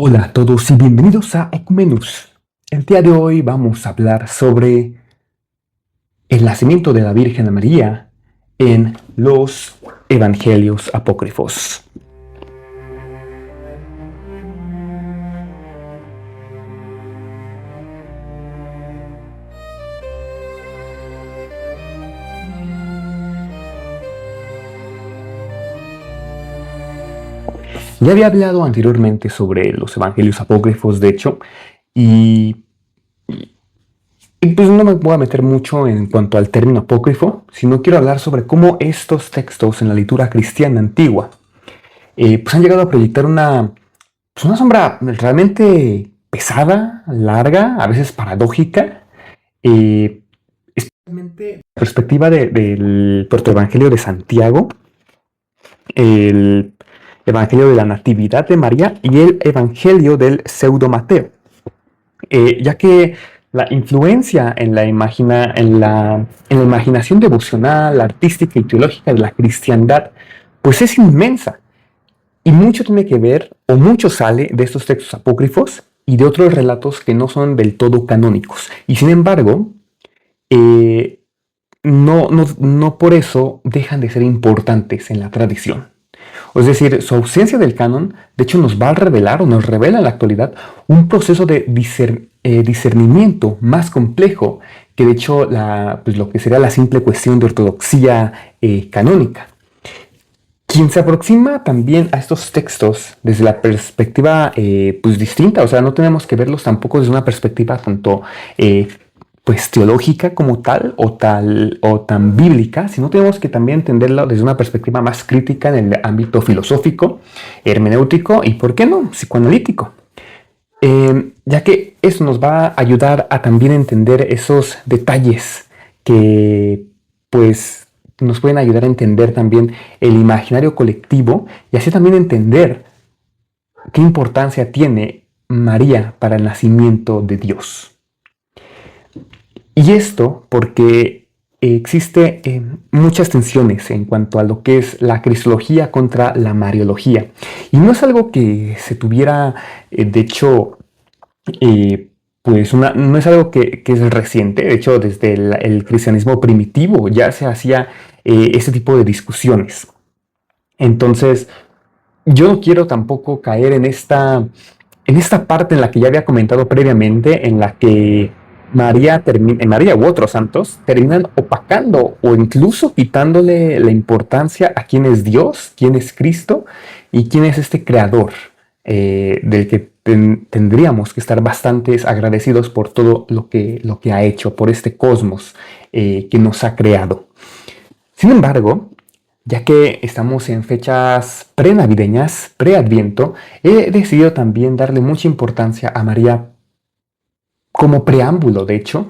Hola a todos y bienvenidos a Ecumenus. El día de hoy vamos a hablar sobre el nacimiento de la Virgen María en los Evangelios apócrifos. Ya había hablado anteriormente sobre los Evangelios apócrifos, de hecho, y, pues no me voy a meter mucho en cuanto al término apócrifo, sino quiero hablar sobre cómo estos textos en la liturgia cristiana antigua pues han llegado a proyectar una sombra realmente pesada, larga, a veces paradójica, eh, especialmente la perspectiva del protoevangelio de Santiago, el evangelio de la Natividad de María y el evangelio del pseudo Mateo, ya que la influencia en la imaginación devocional, artística y teológica de la cristiandad pues es inmensa. Y mucho tiene que ver, o mucho sale de estos textos apócrifos y de otros relatos que no son del todo canónicos. Y sin embargo, no por eso dejan de ser importantes en la tradición. Es decir, su ausencia del canon, de hecho, nos va a revelar o nos revela en la actualidad un proceso de discernimiento más complejo que, de hecho, pues lo que sería la simple cuestión de ortodoxia canónica. Quien se aproxima también a estos textos desde la perspectiva pues distinta, o sea, no tenemos que verlos tampoco desde una perspectiva tanto pues teológica como tal o tan bíblica, sino tenemos que también entenderlo desde una perspectiva más crítica en el ámbito filosófico, hermenéutico y, ¿por qué no?, psicoanalítico. Ya que eso nos va a ayudar a también entender esos detalles que pues nos pueden ayudar a entender también el imaginario colectivo y así también entender qué importancia tiene María para el nacimiento de Dios. Y esto porque existe muchas tensiones en cuanto a lo que es la cristología contra la mariología. Y no es algo que se tuviera, de hecho, pues no es algo que es reciente. De hecho, desde el cristianismo primitivo ya se hacía ese tipo de discusiones. Entonces, yo no quiero tampoco caer en esta parte en la que ya había comentado previamente, en la que María u otros santos terminan opacando o incluso quitándole la importancia a quién es Dios, quién es Cristo y quién es este creador del que tendríamos que estar bastante agradecidos por todo lo que ha hecho, por este cosmos que nos ha creado. Sin embargo, ya que estamos en fechas prenavideñas, preadviento, he decidido también darle mucha importancia a María como preámbulo, de hecho,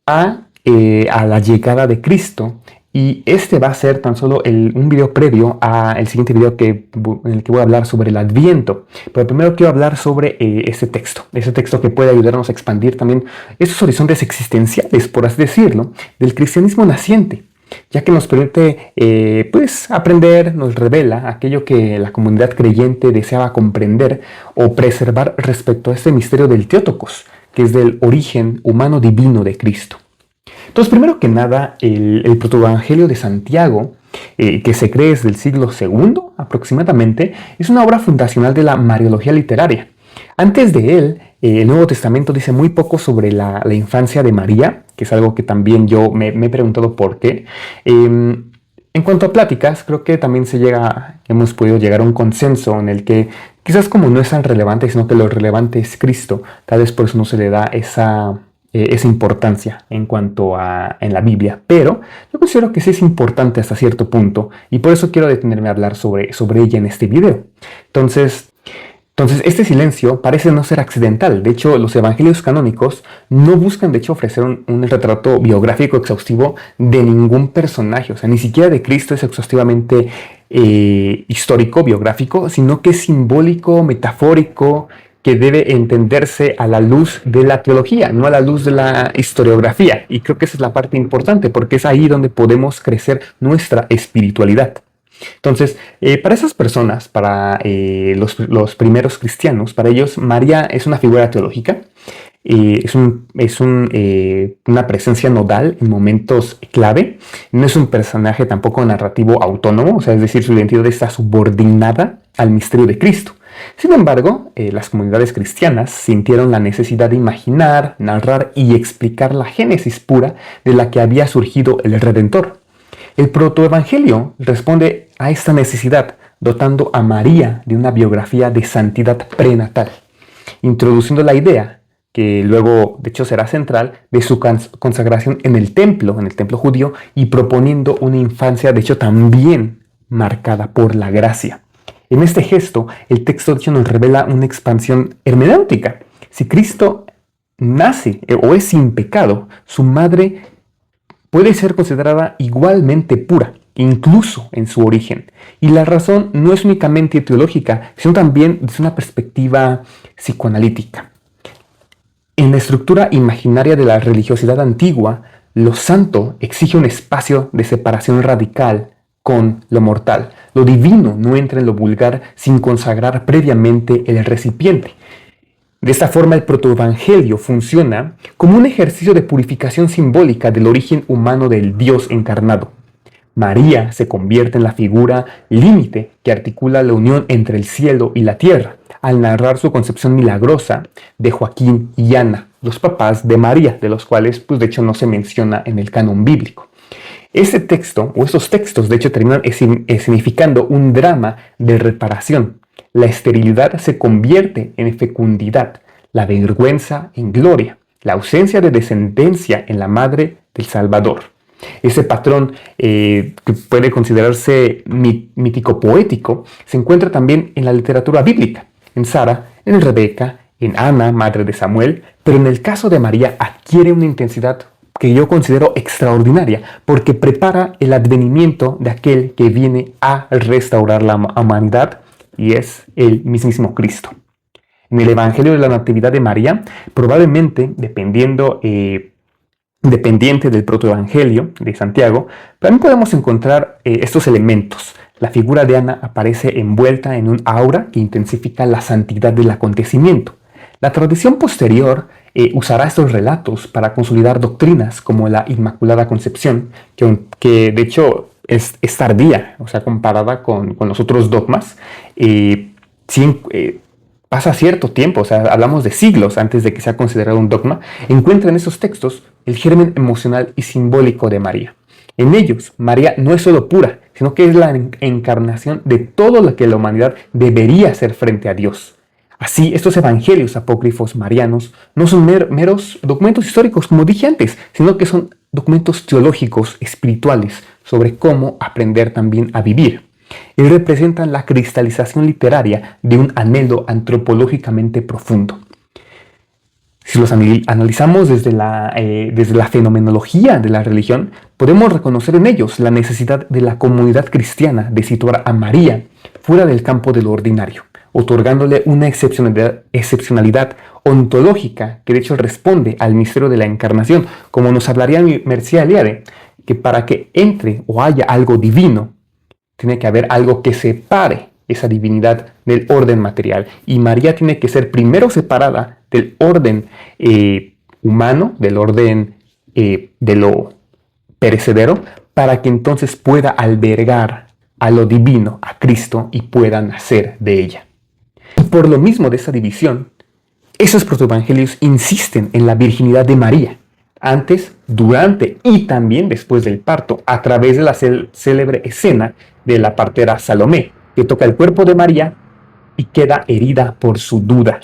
a la llegada de Cristo. Y este va a ser tan solo un video previo al siguiente video en el que voy a hablar sobre el Adviento. Pero primero quiero hablar sobre ese texto que puede ayudarnos a expandir también esos horizontes existenciales, por así decirlo, del cristianismo naciente, ya que nos permite pues aprender, nos revela aquello que la comunidad creyente deseaba comprender o preservar respecto a este misterio del Theotokos, que es del origen humano divino de Cristo. Entonces, primero que nada, el protoevangelio de Santiago, que se cree desde el siglo II aproximadamente, es una obra fundacional de la mariología literaria. Antes de él, el Nuevo Testamento dice muy poco sobre la infancia de María, que es algo que también yo me he preguntado por qué. En cuanto a pláticas, creo que también hemos podido llegar a un consenso en el que quizás como no es tan relevante, sino que lo relevante es Cristo, tal vez por eso no se le da esa importancia en la Biblia, pero yo considero que sí es importante hasta cierto punto y por eso quiero detenerme a hablar sobre ella en este video. Entonces, este silencio parece no ser accidental. De hecho, los evangelios canónicos no buscan, de hecho, ofrecer un retrato biográfico exhaustivo de ningún personaje. O sea, ni siquiera de Cristo es exhaustivamente histórico, biográfico, sino que es simbólico, metafórico, que debe entenderse a la luz de la teología, no a la luz de la historiografía. Y creo que esa es la parte importante, porque es ahí donde podemos crecer nuestra espiritualidad. Entonces, para esas personas, para los primeros cristianos, para ellos María es una figura teológica, una presencia nodal en momentos clave, no es un personaje tampoco narrativo autónomo, o sea, es decir, su identidad está subordinada al misterio de Cristo. Sin embargo, las comunidades cristianas sintieron la necesidad de imaginar, narrar y explicar la génesis pura de la que había surgido el Redentor. El protoevangelio responde a esta necesidad, dotando a María de una biografía de santidad prenatal, introduciendo la idea, que luego de hecho será central, de su consagración en el templo judío, y proponiendo una infancia de hecho también marcada por la gracia. En este gesto, el texto de hecho nos revela una expansión hermenéutica. Si Cristo nace o es sin pecado, su madre puede ser considerada igualmente pura, incluso en su origen. Y la razón no es únicamente teológica, sino también desde una perspectiva psicoanalítica. En la estructura imaginaria de la religiosidad antigua, lo santo exige un espacio de separación radical con lo mortal. Lo divino no entra en lo vulgar sin consagrar previamente el recipiente. De esta forma, el protoevangelio funciona como un ejercicio de purificación simbólica del origen humano del Dios encarnado. María se convierte en la figura límite que articula la unión entre el cielo y la tierra, al narrar su concepción milagrosa de Joaquín y Ana, los papás de María, de los cuales, pues, de hecho, no se menciona en el canon bíblico. Este texto, o estos textos, de hecho, terminan significando un drama de reparación. La esterilidad se convierte en fecundidad, la vergüenza en gloria, la ausencia de descendencia en la madre del Salvador. Ese patrón, que puede considerarse mítico-poético, se encuentra también en la literatura bíblica, en Sara, en Rebeca, en Ana, madre de Samuel, pero en el caso de María adquiere una intensidad que yo considero extraordinaria, porque prepara el advenimiento de aquel que viene a restaurar la humanidad, y es el mismísimo Cristo. En el Evangelio de la Natividad de María, probablemente, dependiente del protoevangelio de Santiago, también podemos encontrar estos elementos. La figura de Ana aparece envuelta en un aura que intensifica la santidad del acontecimiento. La tradición posterior usará estos relatos para consolidar doctrinas como la Inmaculada Concepción, que de hecho es tardía, o sea, comparada con los otros dogmas. Pasa cierto tiempo, o sea, hablamos de siglos antes de que sea considerado un dogma. Encuentra en esos textos el germen emocional y simbólico de María. En ellos, María no es solo pura, sino que es la encarnación de todo lo que la humanidad debería ser frente a Dios. Así, estos evangelios apócrifos marianos no son meros documentos históricos, como dije antes, sino que son documentos teológicos, espirituales, sobre cómo aprender también a vivir. Y representan la cristalización literaria de un anhelo antropológicamente profundo. Si los analizamos desde la fenomenología de la religión, podemos reconocer en ellos la necesidad de la comunidad cristiana de situar a María fuera del campo de lo ordinario, otorgándole una excepcionalidad ontológica que de hecho responde al misterio de la encarnación, como nos hablaría Mercía Eliade, que para que entre o haya algo divino, tiene que haber algo que separe esa divinidad del orden material. Y María tiene que ser primero separada del orden humano, del orden de lo perecedero, para que entonces pueda albergar a lo divino, a Cristo, y pueda nacer de ella. Y por lo mismo de esa división, esos protoevangelios insisten en la virginidad de María, antes, durante y también después del parto, a través de la célebre escena de la partera Salomé, que toca el cuerpo de María y queda herida por su duda,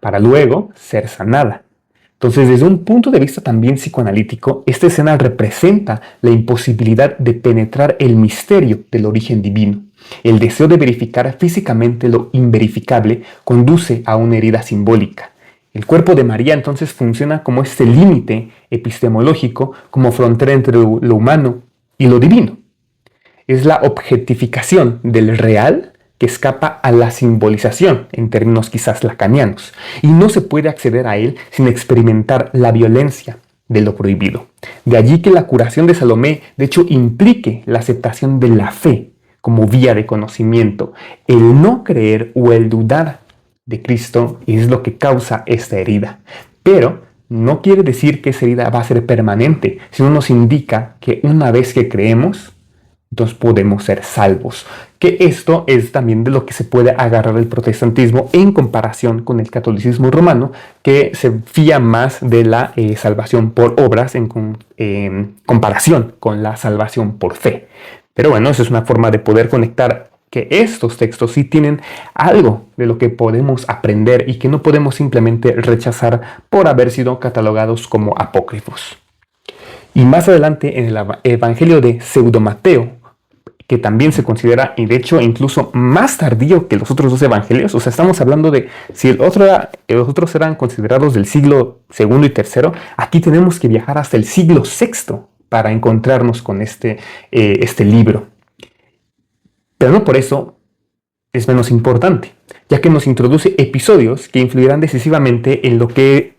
para luego ser sanada. Entonces, desde un punto de vista también psicoanalítico, esta escena representa la imposibilidad de penetrar el misterio del origen divino. El deseo de verificar físicamente lo inverificable conduce a una herida simbólica. El cuerpo de María entonces funciona como este límite epistemológico, como frontera entre lo humano y lo divino. Es la objetificación del real que escapa a la simbolización, en términos quizás lacanianos, y no se puede acceder a él sin experimentar la violencia de lo prohibido. De allí que la curación de Salomé, de hecho, implique la aceptación de la fe como vía de conocimiento. El no creer o el dudar de Cristo es lo que causa esta herida. Pero no quiere decir que esa herida va a ser permanente, sino nos indica que una vez que creemos, entonces podemos ser salvos. Que esto es también de lo que se puede agarrar el protestantismo en comparación con el catolicismo romano, que se fía más de la salvación por obras en comparación con la salvación por fe. Pero bueno, esa es una forma de poder conectar que estos textos sí tienen algo de lo que podemos aprender y que no podemos simplemente rechazar por haber sido catalogados como apócrifos. Y más adelante en el Evangelio de Pseudo-Mateo, que también se considera, y de hecho incluso más tardío que los otros dos evangelios, o sea, estamos hablando de si los otros eran considerados del siglo segundo y tercero, aquí tenemos que viajar hasta el siglo sexto para encontrarnos con este libro. Pero no por eso es menos importante, ya que nos introduce episodios que influirán decisivamente en lo que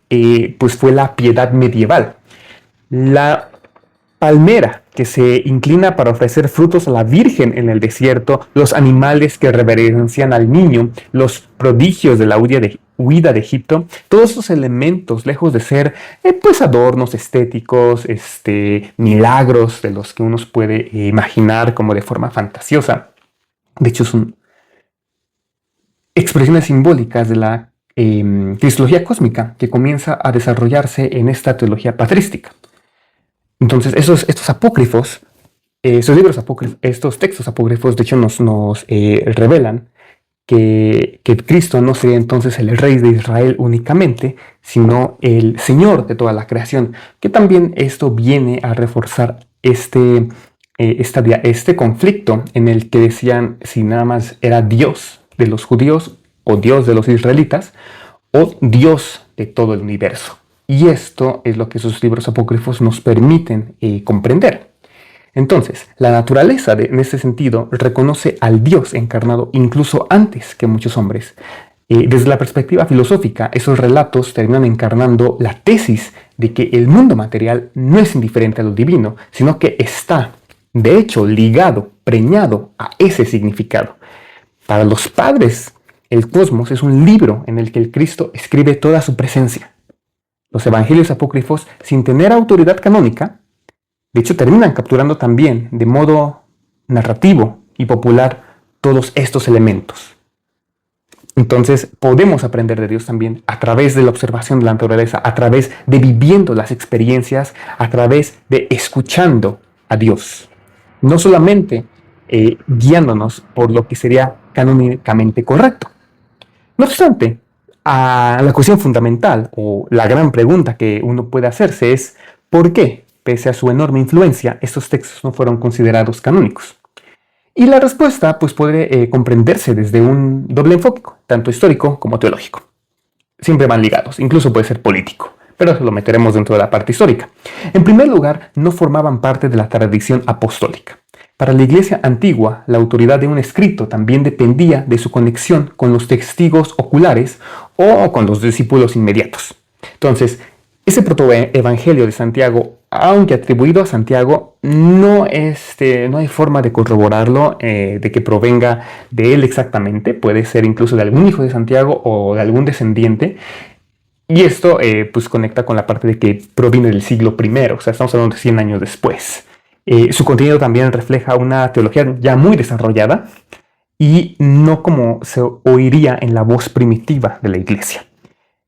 pues fue la piedad medieval. La palmera que se inclina para ofrecer frutos a la Virgen en el desierto, los animales que reverencian al niño, los prodigios de la huida de Egipto, todos esos elementos, lejos de ser pues adornos estéticos, milagros de los que uno puede imaginar como de forma fantasiosa, de hecho son expresiones simbólicas de la cristología cósmica que comienza a desarrollarse en esta teología patrística. Entonces, estos apócrifos, estos textos apócrifos, de hecho, nos revelan que Cristo no sería entonces el Rey de Israel únicamente, sino el Señor de toda la creación, que también esto viene a reforzar este conflicto en el que decían si nada más era Dios de los judíos o Dios de los israelitas o Dios de todo el universo. Y esto es lo que esos libros apócrifos nos permiten comprender. Entonces, la naturaleza, en este sentido, reconoce al Dios encarnado incluso antes que muchos hombres. Desde la perspectiva filosófica, esos relatos terminan encarnando la tesis de que el mundo material no es indiferente a lo divino, sino que está, de hecho, ligado, preñado a ese significado. Para los padres, el cosmos es un libro en el que el Cristo escribe toda su presencia. Los evangelios apócrifos, sin tener autoridad canónica, de hecho terminan capturando también de modo narrativo y popular todos estos elementos. Entonces podemos aprender de Dios también a través de la observación de la naturaleza, a través de viviendo las experiencias, a través de escuchando a Dios. No solamente guiándonos por lo que sería canónicamente correcto. No obstante, la cuestión fundamental o la gran pregunta que uno puede hacerse es ¿por qué, pese a su enorme influencia, estos textos no fueron considerados canónicos? Y la respuesta pues puede comprenderse desde un doble enfoque, tanto histórico como teológico. Siempre van ligados, incluso puede ser político, pero eso lo meteremos dentro de la parte histórica. En primer lugar, no formaban parte de la tradición apostólica. Para la Iglesia antigua, la autoridad de un escrito también dependía de su conexión con los testigos oculares o con los discípulos inmediatos. Entonces, ese protoevangelio de Santiago, aunque atribuido a Santiago, no hay forma de corroborarlo, de que provenga de él exactamente. Puede ser incluso de algún hijo de Santiago o de algún descendiente. Y esto pues conecta con la parte de que proviene del siglo I, o sea, estamos hablando de 100 años después. Su contenido también refleja una teología ya muy desarrollada y no como se oiría en la voz primitiva de la Iglesia.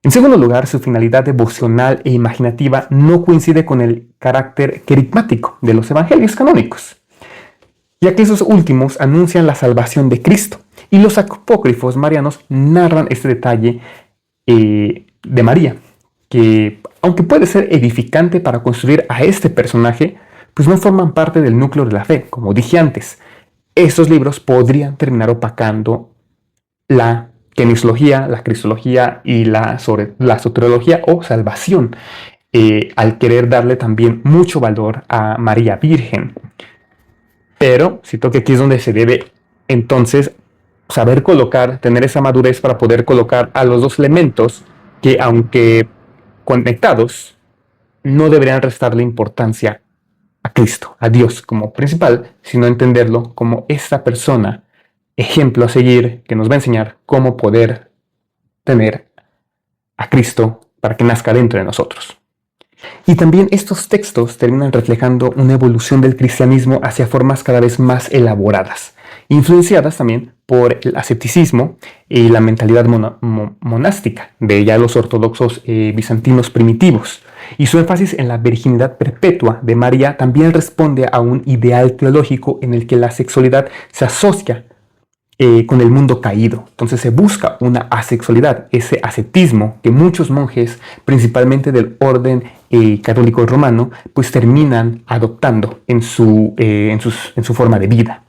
En segundo lugar, su finalidad devocional e imaginativa no coincide con el carácter querigmático de los evangelios canónicos, ya que esos últimos anuncian la salvación de Cristo y los apócrifos marianos narran este detalle de María, que aunque puede ser edificante para construir a este personaje, pues no forman parte del núcleo de la fe, como dije antes. Estos libros podrían terminar opacando la kenosología, la cristología y la soteriología o salvación, al querer darle también mucho valor a María Virgen. Pero siento que aquí es donde se debe entonces saber colocar, tener esa madurez para poder colocar a los dos elementos que, aunque conectados, no deberían restarle importancia a Cristo, a Dios como principal, sino entenderlo como esta persona, ejemplo a seguir, que nos va a enseñar cómo poder tener a Cristo para que nazca dentro de nosotros. Y también estos textos terminan reflejando una evolución del cristianismo hacia formas cada vez más elaboradas, influenciadas también por el asceticismo y la mentalidad monástica de ya los ortodoxos bizantinos primitivos. Y su énfasis en la virginidad perpetua de María también responde a un ideal teológico en el que la sexualidad se asocia con el mundo caído. Entonces se busca una asexualidad, ese ascetismo que muchos monjes, principalmente del orden católico romano, pues terminan adoptando en su forma de vida.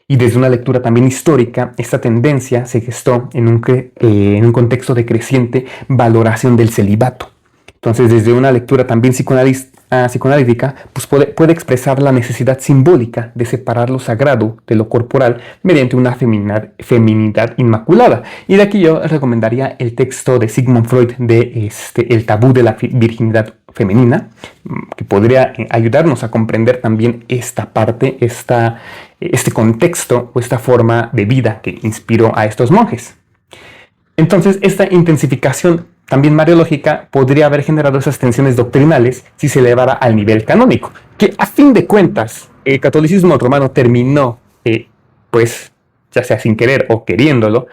Y desde una lectura también histórica, esta tendencia se gestó en un contexto de creciente valoración del celibato. Entonces, desde una lectura también psicoanalítica, pues puede expresar la necesidad simbólica de separar lo sagrado de lo corporal mediante una feminidad inmaculada. Y de aquí yo recomendaría el texto de Sigmund Freud de El tabú de la virginidad femenina, que podría ayudarnos a comprender también esta parte, este contexto o esta forma de vida que inspiró a estos monjes. Entonces, esta intensificación también mariológica podría haber generado esas tensiones doctrinales si se elevara al nivel canónico, que a fin de cuentas el catolicismo romano terminó, pues ya sea sin querer o queriéndolo,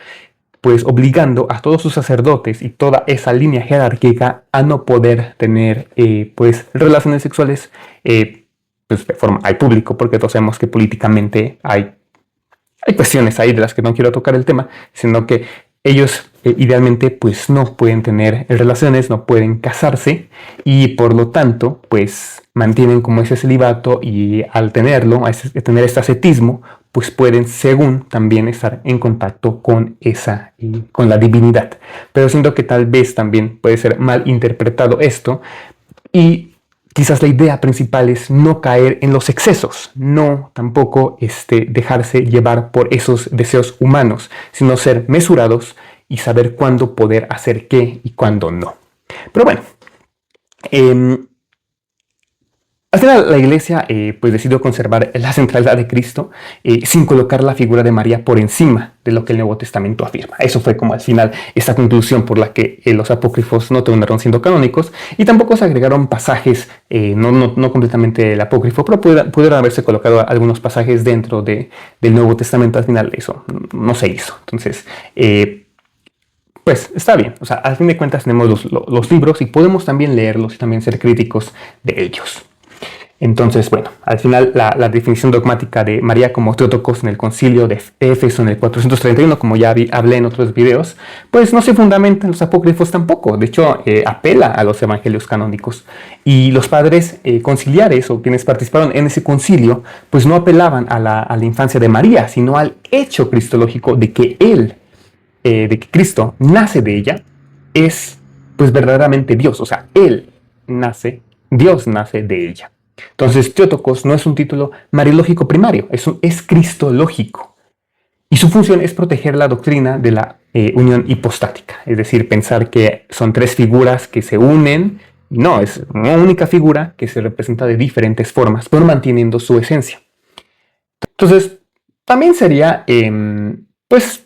pues obligando a todos sus sacerdotes y toda esa línea jerárquica a no poder tener pues relaciones sexuales pues de forma al público, porque todos sabemos que políticamente hay cuestiones ahí de las que no quiero tocar el tema, sino que ellos idealmente pues no pueden tener relaciones, no pueden casarse y por lo tanto pues mantienen como ese celibato y al tenerlo, tener este ascetismo, pues pueden según también estar en contacto con con la divinidad. Pero siento que tal vez también puede ser mal interpretado esto y quizás la idea principal es no caer en los excesos, no tampoco dejarse llevar por esos deseos humanos, sino ser mesurados y saber cuándo poder hacer qué y cuándo no. Pero bueno, al final la Iglesia pues decidió conservar la centralidad de Cristo sin colocar la figura de María por encima de lo que el Nuevo Testamento afirma. Eso fue como al final esta conclusión por la que los apócrifos no terminaron siendo canónicos y tampoco se agregaron pasajes, no completamente el apócrifo, pero pudieron haberse colocado algunos pasajes dentro del Nuevo Testamento. Al final eso no se hizo. Entonces, pues está bien. O sea, al fin de cuentas tenemos los libros y podemos también leerlos y también ser críticos de ellos. Entonces, bueno, al final la definición dogmática de María como Theotokos en el concilio de Éfeso en el 431, como ya hablé en otros videos, pues no se fundamenta en los apócrifos tampoco. De hecho, apela a los evangelios canónicos. Y los padres conciliares o quienes participaron en ese concilio, pues no apelaban a la infancia de María, sino al hecho cristológico de que de que Cristo nace de ella, es pues verdaderamente Dios. O sea, Dios nace de ella. Entonces, Theotokos no es un título mariológico primario, es cristológico. Y su función es proteger la doctrina de la unión hipostática, es decir, pensar que son tres figuras que se unen. No, es una única figura que se representa de diferentes formas, pero manteniendo su esencia. Entonces, también sería, pues,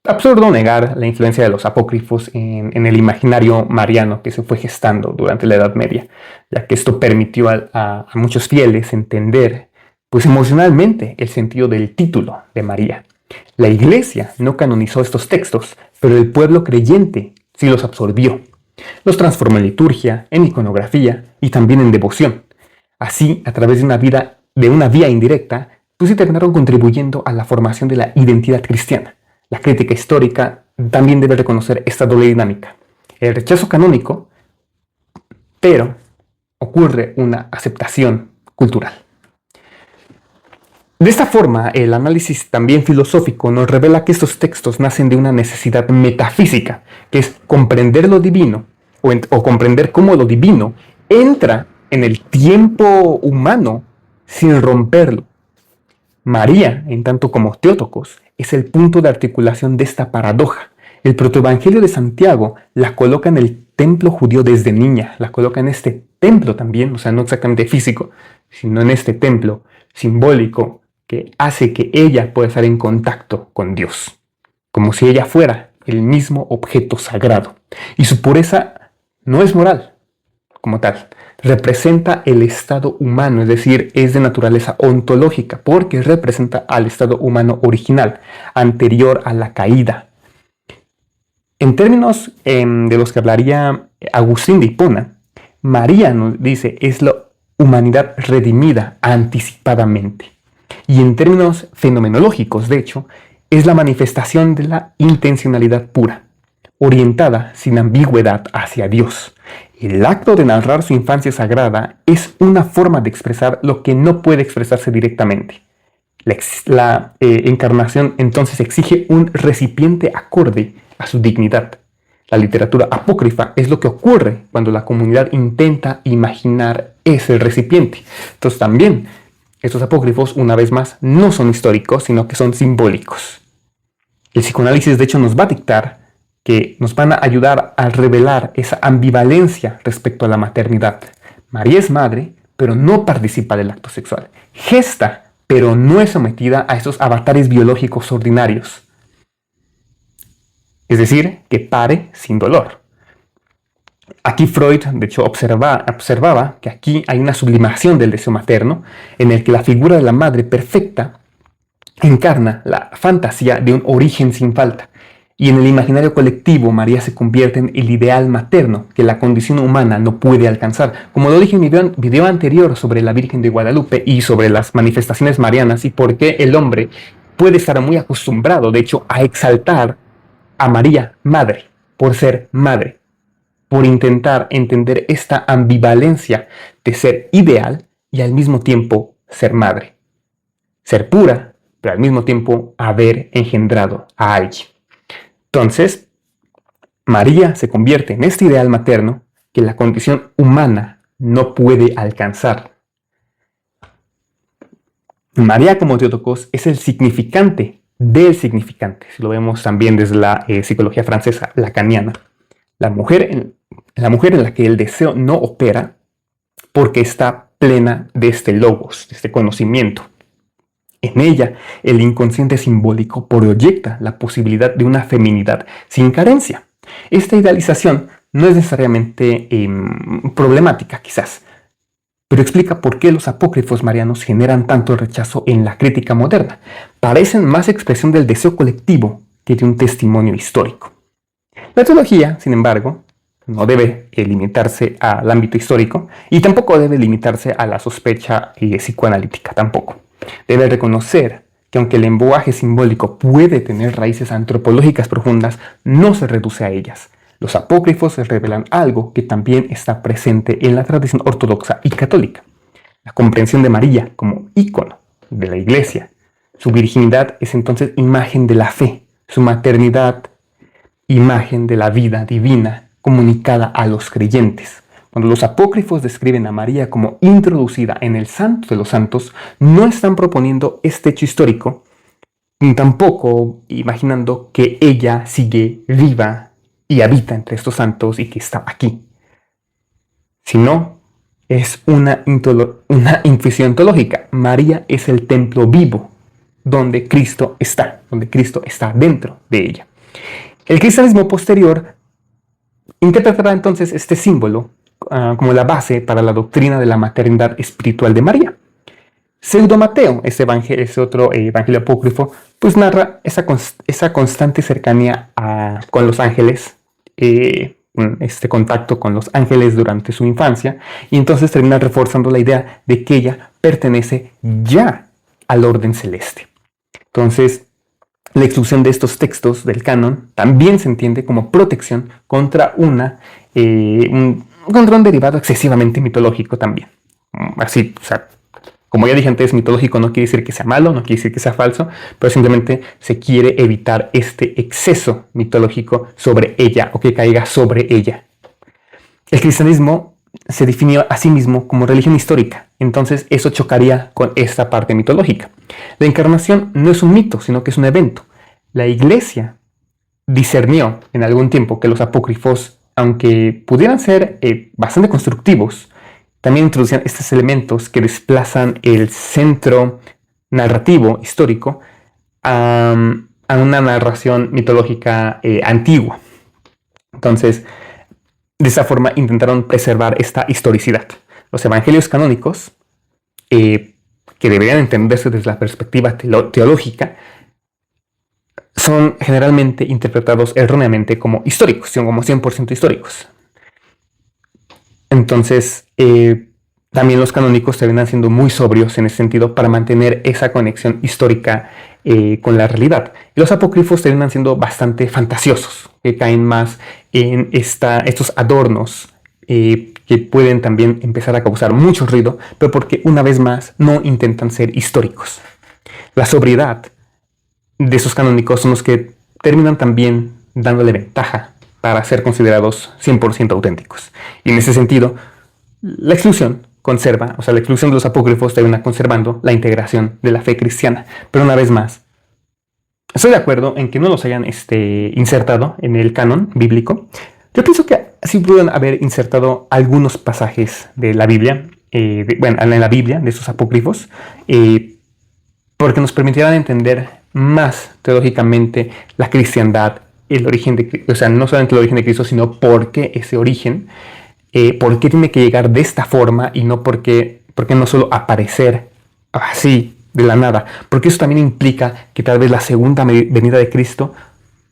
absurdo negar la influencia de los apócrifos en el imaginario mariano que se fue gestando durante la Edad Media, ya que esto permitió a muchos fieles entender, pues emocionalmente, el sentido del título de María. La Iglesia no canonizó estos textos, pero el pueblo creyente sí los absorbió. Los transformó en liturgia, en iconografía y también en devoción. Así, a través de una vía indirecta, pues sí terminaron contribuyendo a la formación de la identidad cristiana. La crítica histórica también debe reconocer esta doble dinámica. El rechazo canónico, pero ocurre una aceptación cultural. De esta forma, el análisis también filosófico nos revela que estos textos nacen de una necesidad metafísica, que es comprender lo divino o comprender cómo lo divino entra en el tiempo humano sin romperlo. María, en tanto como Theotokos, es el punto de articulación de esta paradoja. El protoevangelio de Santiago la coloca en el templo judío desde niña, la coloca en este templo también, o sea, no exactamente físico, sino en este templo simbólico que hace que ella pueda estar en contacto con Dios, como si ella fuera el mismo objeto sagrado. Y su pureza no es moral como tal, representa el estado humano, es decir, es de naturaleza ontológica, porque representa al estado humano original, anterior a la caída. En términos de los que hablaría Agustín de Hipona, María nos dice es la humanidad redimida anticipadamente. Y en términos fenomenológicos, de hecho, es la manifestación de la intencionalidad pura, orientada sin ambigüedad hacia Dios. El acto de narrar su infancia sagrada es una forma de expresar lo que no puede expresarse directamente. La encarnación entonces exige un recipiente acorde a su dignidad. La literatura apócrifa es lo que ocurre cuando la comunidad intenta imaginar ese recipiente. Entonces también estos apócrifos, una vez más, no son históricos, sino que son simbólicos. El psicoanálisis, de hecho, nos va a dictar que nos van a ayudar a revelar esa ambivalencia respecto a la maternidad. María es madre, pero no participa del acto sexual. Gesta, pero no es sometida a esos avatares biológicos ordinarios. Es decir, que pare sin dolor. Aquí Freud, de hecho, observaba que aquí hay una sublimación del deseo materno, en el que la figura de la madre perfecta encarna la fantasía de un origen sin falta. Y en el imaginario colectivo, María se convierte en el ideal materno que la condición humana no puede alcanzar. Como lo dije en mi video anterior sobre la Virgen de Guadalupe y sobre las manifestaciones marianas y por qué el hombre puede estar muy acostumbrado, de hecho, a exaltar a María madre, por ser madre, por intentar entender esta ambivalencia de ser ideal y al mismo tiempo ser madre. Ser pura, pero al mismo tiempo haber engendrado a alguien. Entonces, María se convierte en este ideal materno que la condición humana no puede alcanzar. María como Theotokos es el significante del significante, si lo vemos también desde la psicología francesa lacaniana. La mujer en la que el deseo no opera porque está plena de este logos, de este conocimiento. En ella, el inconsciente simbólico proyecta la posibilidad de una feminidad sin carencia. Esta idealización no es necesariamente problemática, quizás, pero explica por qué los apócrifos marianos generan tanto rechazo en la crítica moderna. Parecen más expresión del deseo colectivo que de un testimonio histórico. La teología, sin embargo, no debe limitarse al ámbito histórico y tampoco debe limitarse a la sospecha psicoanalítica, tampoco. Debe reconocer que aunque el lenguaje simbólico puede tener raíces antropológicas profundas, no se reduce a ellas. Los apócrifos revelan algo que también está presente en la tradición ortodoxa y católica. La comprensión de María como ícono de la Iglesia. Su virginidad es entonces imagen de la fe, su maternidad, imagen de la vida divina comunicada a los creyentes. Cuando los apócrifos describen a María como introducida en el Santo de los Santos, no están proponiendo este hecho histórico, ni tampoco imaginando que ella sigue viva y habita entre estos santos y que está aquí, sino es una intuición ontológica. María es el templo vivo donde Cristo está dentro de ella. El cristianismo posterior interpretará entonces este símbolo como la base para la doctrina de la maternidad espiritual de María. Pseudo Mateo, ese otro evangelio apócrifo, pues narra esa constante cercanía con los ángeles, este contacto con los ángeles durante su infancia, y entonces termina reforzando la idea de que ella pertenece ya al orden celeste. Entonces, la exclusión de estos textos del canon también se entiende como protección contra un derivado excesivamente mitológico también. Así, o sea, como ya dije antes, mitológico no quiere decir que sea malo, no quiere decir que sea falso, pero simplemente se quiere evitar este exceso mitológico sobre ella o que caiga sobre ella. El cristianismo se definió a sí mismo como religión histórica, entonces eso chocaría con esta parte mitológica. La encarnación no es un mito, sino que es un evento. La Iglesia discernió en algún tiempo que los apócrifos, aunque pudieran ser bastante constructivos, también introducían estos elementos que desplazan el centro narrativo histórico a una narración mitológica antigua. Entonces, de esa forma intentaron preservar esta historicidad. Los evangelios canónicos, que deberían entenderse desde la perspectiva teológica, son generalmente interpretados erróneamente como históricos, son como 100% históricos. Entonces, también los canónicos terminan siendo muy sobrios en ese sentido para mantener esa conexión histórica con la realidad. Y los apócrifos terminan siendo bastante fantasiosos, que caen más en estos adornos que pueden también empezar a causar mucho ruido, pero porque una vez más no intentan ser históricos. La sobriedad de esos canónicos son los que terminan también dándole ventaja para ser considerados 100% auténticos. Y en ese sentido, la exclusión conserva, o sea, la exclusión de los apócrifos termina conservando la integración de la fe cristiana. Pero una vez más, estoy de acuerdo en que no los hayan insertado en el canon bíblico. Yo pienso que sí pudieron haber insertado algunos pasajes de la Biblia, en la Biblia, de esos apócrifos, porque nos permitirán entender más teológicamente la cristiandad, el origen de, o sea, no solamente el origen de Cristo, sino por qué ese origen, por qué tiene que llegar de esta forma y no por qué no solo aparecer así de la nada, porque eso también implica que tal vez la segunda venida de Cristo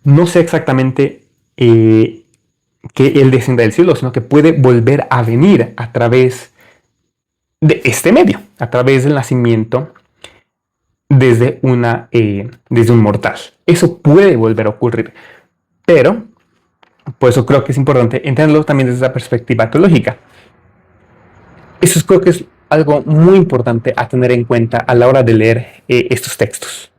no sea exactamente que Él descienda del cielo, sino que puede volver a venir a través de este medio, a través del nacimiento desde un mortal. Eso puede volver a ocurrir, pero por eso creo que es importante entenderlo también desde esa perspectiva teológica. Eso creo que es algo muy importante a tener en cuenta a la hora de leer estos textos.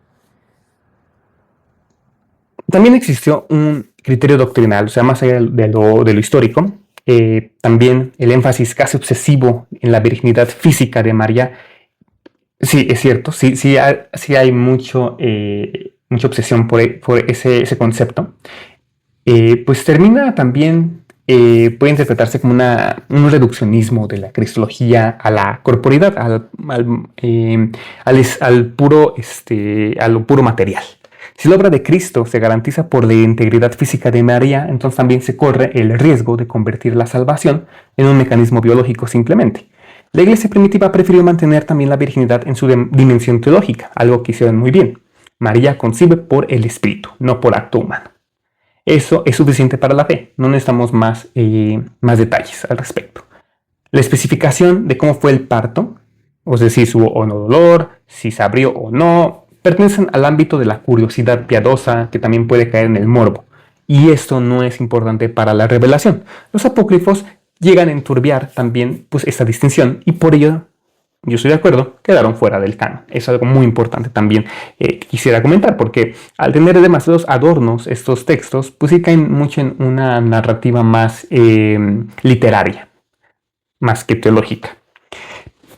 También existió un criterio doctrinal, o sea, más allá de lo histórico, también el énfasis casi obsesivo en la virginidad física de María. Sí, es cierto, sí hay mucha obsesión por ese concepto. Pues termina también, puede interpretarse como un reduccionismo de la cristología a la corporidad, a lo puro material. Si la obra de Cristo se garantiza por la integridad física de María, entonces también se corre el riesgo de convertir la salvación en un mecanismo biológico simplemente. La iglesia primitiva prefirió mantener también la virginidad en su dimensión teológica, algo que hicieron muy bien. María concibe por el Espíritu, no por acto humano. Eso es suficiente para la fe, no necesitamos más detalles al respecto. La especificación de cómo fue el parto, es decir, si hubo o no dolor, si se abrió o no, pertenecen al ámbito de la curiosidad piadosa que también puede caer en el morbo. Y esto no es importante para la revelación. Los apócrifos llegan a enturbiar también esta distinción y por ello, yo estoy de acuerdo, quedaron fuera del canon. Es algo muy importante también que quisiera comentar, porque al tener demasiados adornos estos textos, pues sí caen mucho en una narrativa más literaria, más que teológica.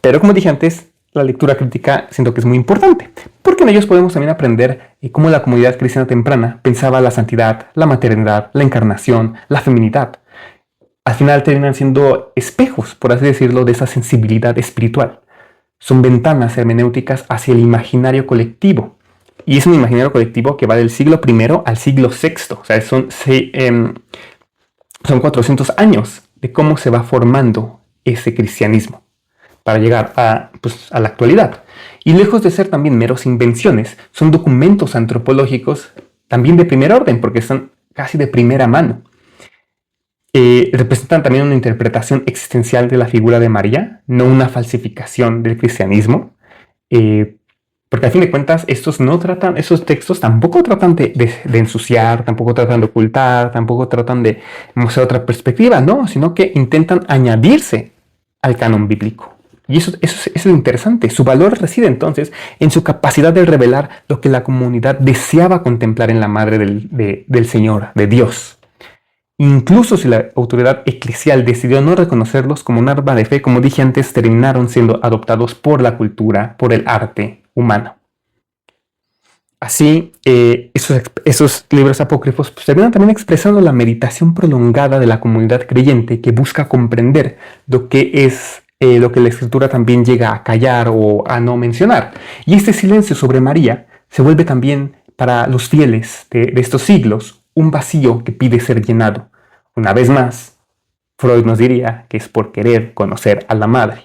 Pero como dije antes, la lectura crítica siento que es muy importante, porque en ellos podemos también aprender cómo la comunidad cristiana temprana pensaba la santidad, la maternidad, la encarnación, la feminidad. Al final terminan siendo espejos, por así decirlo, de esa sensibilidad espiritual. Son ventanas hermenéuticas hacia el imaginario colectivo. Y es un imaginario colectivo que va del siglo I al siglo VI. O sea, son 400 años de cómo se va formando ese cristianismo para llegar a la actualidad. Y lejos de ser también meros invenciones, son documentos antropológicos también de primer orden, porque son casi de primera mano. Representan también una interpretación existencial de la figura de María, no una falsificación del cristianismo, porque a fin de cuentas esos textos tampoco tratan de ensuciar, tampoco tratan de ocultar, tampoco tratan de mostrar otra perspectiva, no, sino que intentan añadirse al canon bíblico. Y eso es lo interesante. Su valor reside entonces en su capacidad de revelar lo que la comunidad deseaba contemplar en la madre del Señor, de Dios. Incluso si la autoridad eclesial decidió no reconocerlos como un arma de fe, como dije antes, terminaron siendo adoptados por la cultura, por el arte humano. Así, esos libros apócrifos terminan también expresando la meditación prolongada de la comunidad creyente que busca comprender lo que es lo que la Escritura también llega a callar o a no mencionar. Y este silencio sobre María se vuelve también para los fieles de estos siglos un vacío que pide ser llenado. Una vez más, Freud nos diría que es por querer conocer a la madre.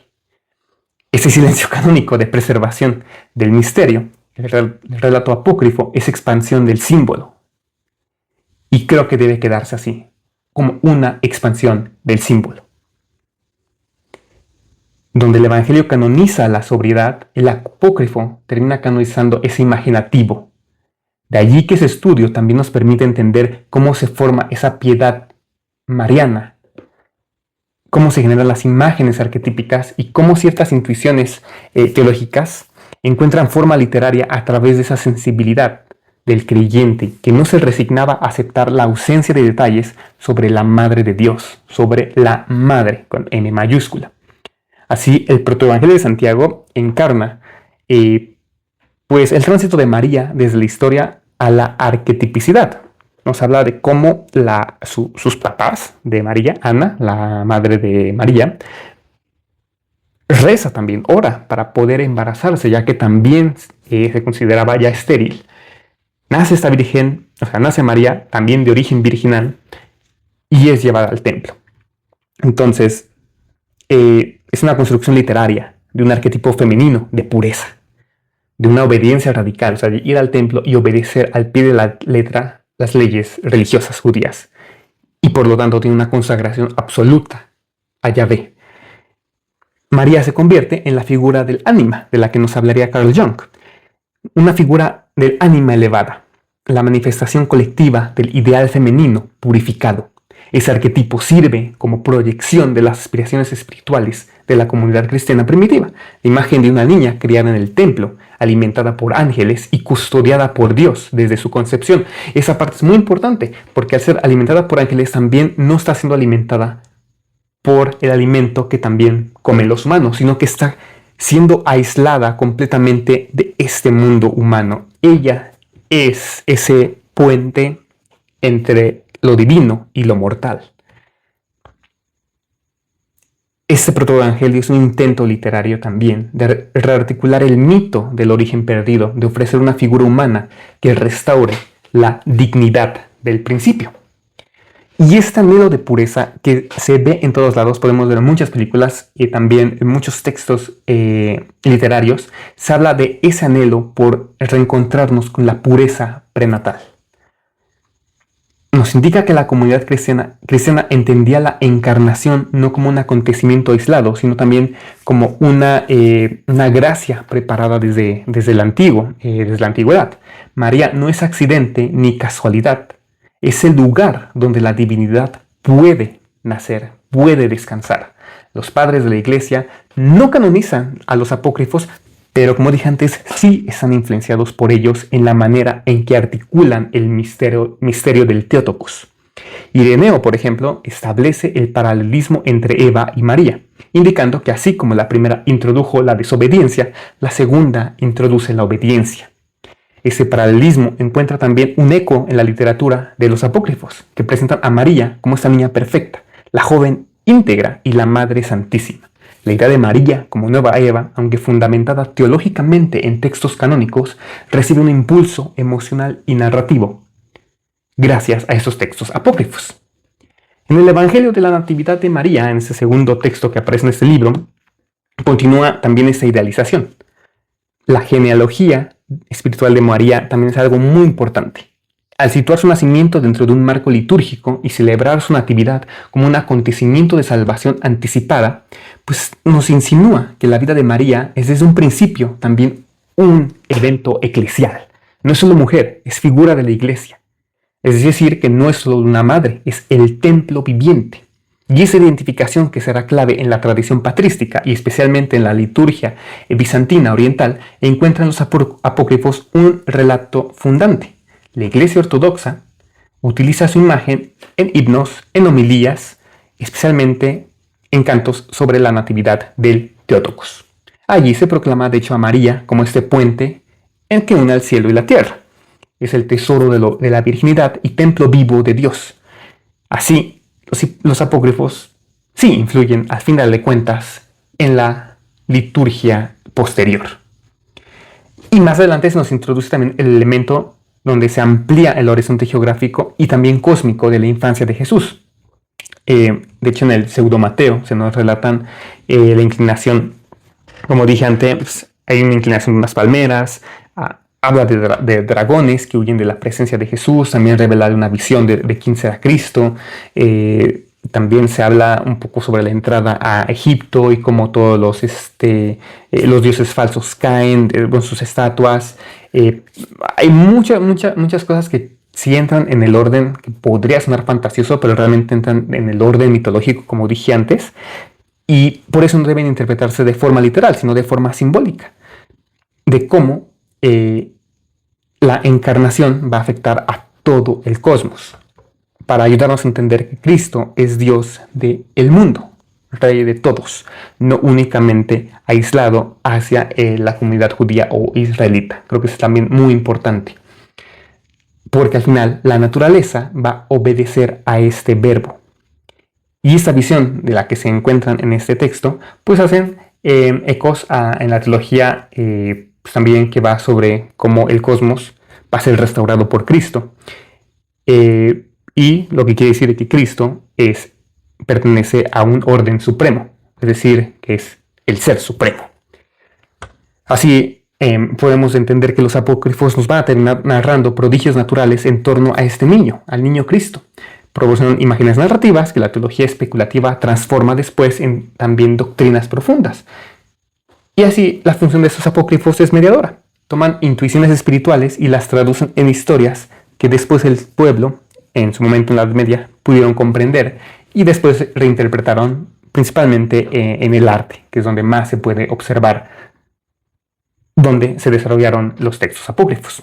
Ese silencio canónico de preservación del misterio, el relato apócrifo, es expansión del símbolo. Y creo que debe quedarse así, como una expansión del símbolo. Donde el Evangelio canoniza la sobriedad, el apócrifo termina canonizando ese imaginativo. De allí que ese estudio también nos permite entender cómo se forma esa piedad mariana, cómo se generan las imágenes arquetípicas y cómo ciertas intuiciones teológicas encuentran forma literaria a través de esa sensibilidad del creyente que no se resignaba a aceptar la ausencia de detalles sobre la Madre de Dios, sobre la Madre con M mayúscula. Así, el protoevangelio de Santiago encarna pues el tránsito de María desde la historia a la arquetipicidad. Nos habla de cómo sus papás de María, Ana, la madre de María, reza también, ora para poder embarazarse, ya que también se consideraba ya estéril. Nace esta virgen, nace María, también de origen virginal, y es llevada al templo. Entonces, es una construcción literaria de un arquetipo femenino de pureza, de una obediencia radical, de ir al templo y obedecer al pie de la letra las leyes religiosas judías, y por lo tanto tiene una consagración absoluta a Yahvé. María se convierte en la figura del ánima, de la que nos hablaría Carl Jung, una figura del ánima elevada, la manifestación colectiva del ideal femenino purificado. Ese arquetipo sirve como proyección de las aspiraciones espirituales de la comunidad cristiana primitiva, la imagen de una niña criada en el templo, alimentada por ángeles y custodiada por Dios desde su concepción. Esa parte es muy importante, porque al ser alimentada por ángeles también no está siendo alimentada por el alimento que también comen los humanos, sino que está siendo aislada completamente de este mundo humano. Ella es ese puente entre lo divino y lo mortal. Este protoevangelio es un intento literario también de rearticular el mito del origen perdido, de ofrecer una figura humana que restaure la dignidad del principio. Y este anhelo de pureza que se ve en todos lados, podemos ver en muchas películas y también en muchos textos literarios, se habla de ese anhelo por reencontrarnos con la pureza prenatal. Nos indica que la comunidad cristiana entendía la encarnación no como un acontecimiento aislado, sino también como una gracia preparada desde la antigüedad. María no es accidente ni casualidad, es el lugar donde la divinidad puede nacer, puede descansar. Los padres de la Iglesia no canonizan a los apócrifos, pero como dije antes, sí están influenciados por ellos en la manera en que articulan el misterio del Theotokos. Ireneo, por ejemplo, establece el paralelismo entre Eva y María, indicando que así como la primera introdujo la desobediencia, la segunda introduce la obediencia. Ese paralelismo encuentra también un eco en la literatura de los apócrifos, que presentan a María como esta niña perfecta, la joven íntegra y la Madre Santísima. La idea de María como nueva Eva, aunque fundamentada teológicamente en textos canónicos, recibe un impulso emocional y narrativo gracias a esos textos apócrifos. En el Evangelio de la Natividad de María, en ese segundo texto que aparece en este libro, continúa también esa idealización. La genealogía espiritual de María también es algo muy importante. Al situar su nacimiento dentro de un marco litúrgico y celebrar su natividad como un acontecimiento de salvación anticipada, pues nos insinúa que la vida de María es desde un principio también un evento eclesial. No es solo mujer, es figura de la Iglesia. Es decir, que no es solo una madre, es el templo viviente. Y esa identificación que será clave en la tradición patrística y especialmente en la liturgia bizantina oriental, encuentra en los apócrifos un relato fundante. La Iglesia Ortodoxa utiliza su imagen en himnos, en homilías, especialmente en cantos sobre la natividad del Theotokos. Allí se proclama de hecho a María como este puente en que une al cielo y la tierra. Es el tesoro de la virginidad y templo vivo de Dios. Así, los apócrifos sí influyen, al final de cuentas, en la liturgia posterior. Y más adelante se nos introduce también el elemento donde se amplía el horizonte geográfico y también cósmico de la infancia de Jesús. De hecho, en el Pseudo Mateo se nos relatan la inclinación, como dije antes, hay una inclinación de unas palmeras, habla de dragones que huyen de la presencia de Jesús, también revela una visión de quién será Cristo. También se habla un poco sobre la entrada a Egipto y cómo todos los dioses falsos caen con sus estatuas. Hay muchas cosas que sí entran en el orden que podría sonar fantasioso, pero realmente entran en el orden mitológico, como dije antes. Y por eso no deben interpretarse de forma literal, sino de forma simbólica. De cómo la encarnación va a afectar a todo el cosmos, para ayudarnos a entender que Cristo es Dios del mundo, Rey de todos, no únicamente aislado hacia la comunidad judía o israelita. Creo que es también muy importante, porque al final la naturaleza va a obedecer a este verbo. Y esta visión de la que se encuentran en este texto, pues hacen ecos en la teología pues también que va sobre cómo el cosmos va a ser restaurado por Cristo. Y lo que quiere decir que Cristo pertenece a un orden supremo, es decir, que es el ser supremo. Así podemos entender que los apócrifos nos van a terminar narrando prodigios naturales en torno a este niño, al niño Cristo. Proporcionan imágenes narrativas que la teología especulativa transforma después en también doctrinas profundas. Y así la función de estos apócrifos es mediadora. Toman intuiciones espirituales y las traducen en historias que después el pueblo, en su momento en la Edad Media, pudieron comprender y después reinterpretaron principalmente en el arte, que es donde más se puede observar donde se desarrollaron los textos apócrifos.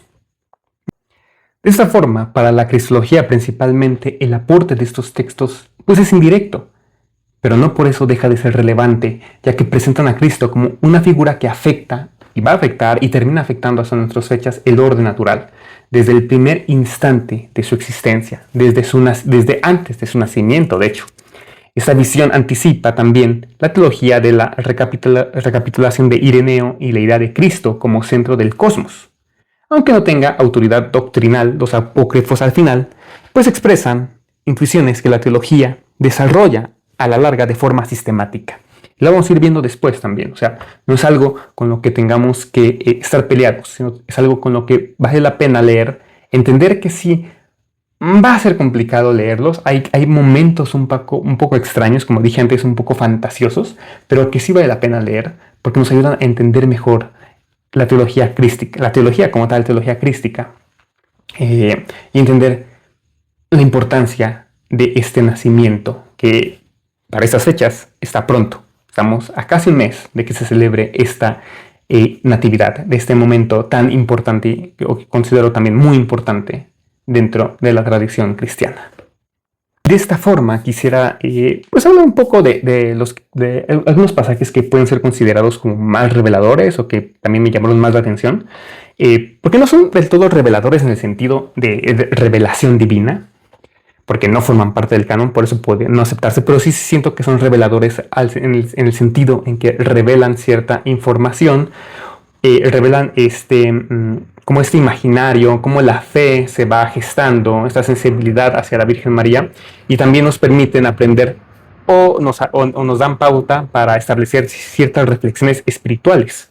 De esta forma, para la cristología principalmente, el aporte de estos textos pues es indirecto, pero no por eso deja de ser relevante, ya que presentan a Cristo como una figura que afecta y va a afectar y termina afectando hasta nuestras fechas el orden natural, desde el primer instante de su existencia, desde antes de su nacimiento, de hecho. Esta visión anticipa también la teología de la recapitulación de Ireneo y la idea de Cristo como centro del cosmos. Aunque no tenga autoridad doctrinal, los apócrifos al final, pues expresan intuiciones que la teología desarrolla a la larga de forma sistemática. Lo vamos a ir viendo después también, o sea, no es algo con lo que tengamos que estar peleados, sino es algo con lo que vale la pena leer, entender que sí va a ser complicado leerlos, hay momentos un poco extraños, como dije antes, un poco fantasiosos, pero que sí vale la pena leer porque nos ayudan a entender mejor la teología crística, la teología como tal, teología crística, y entender la importancia de este nacimiento que para estas fechas está pronto. Estamos a casi un mes de que se celebre esta natividad, de este momento tan importante, o que considero también muy importante dentro de la tradición cristiana. De esta forma quisiera pues hablar un poco de algunos pasajes que pueden ser considerados como más reveladores o que también me llamaron más la atención, porque no son del todo reveladores en el sentido de revelación divina, porque no forman parte del canon, por eso puede no aceptarse, pero sí siento que son reveladores en el sentido en que revelan cierta información, revelan como este imaginario, cómo la fe se va gestando, esta sensibilidad hacia la Virgen María, y también nos permiten aprender o nos dan pauta para establecer ciertas reflexiones espirituales.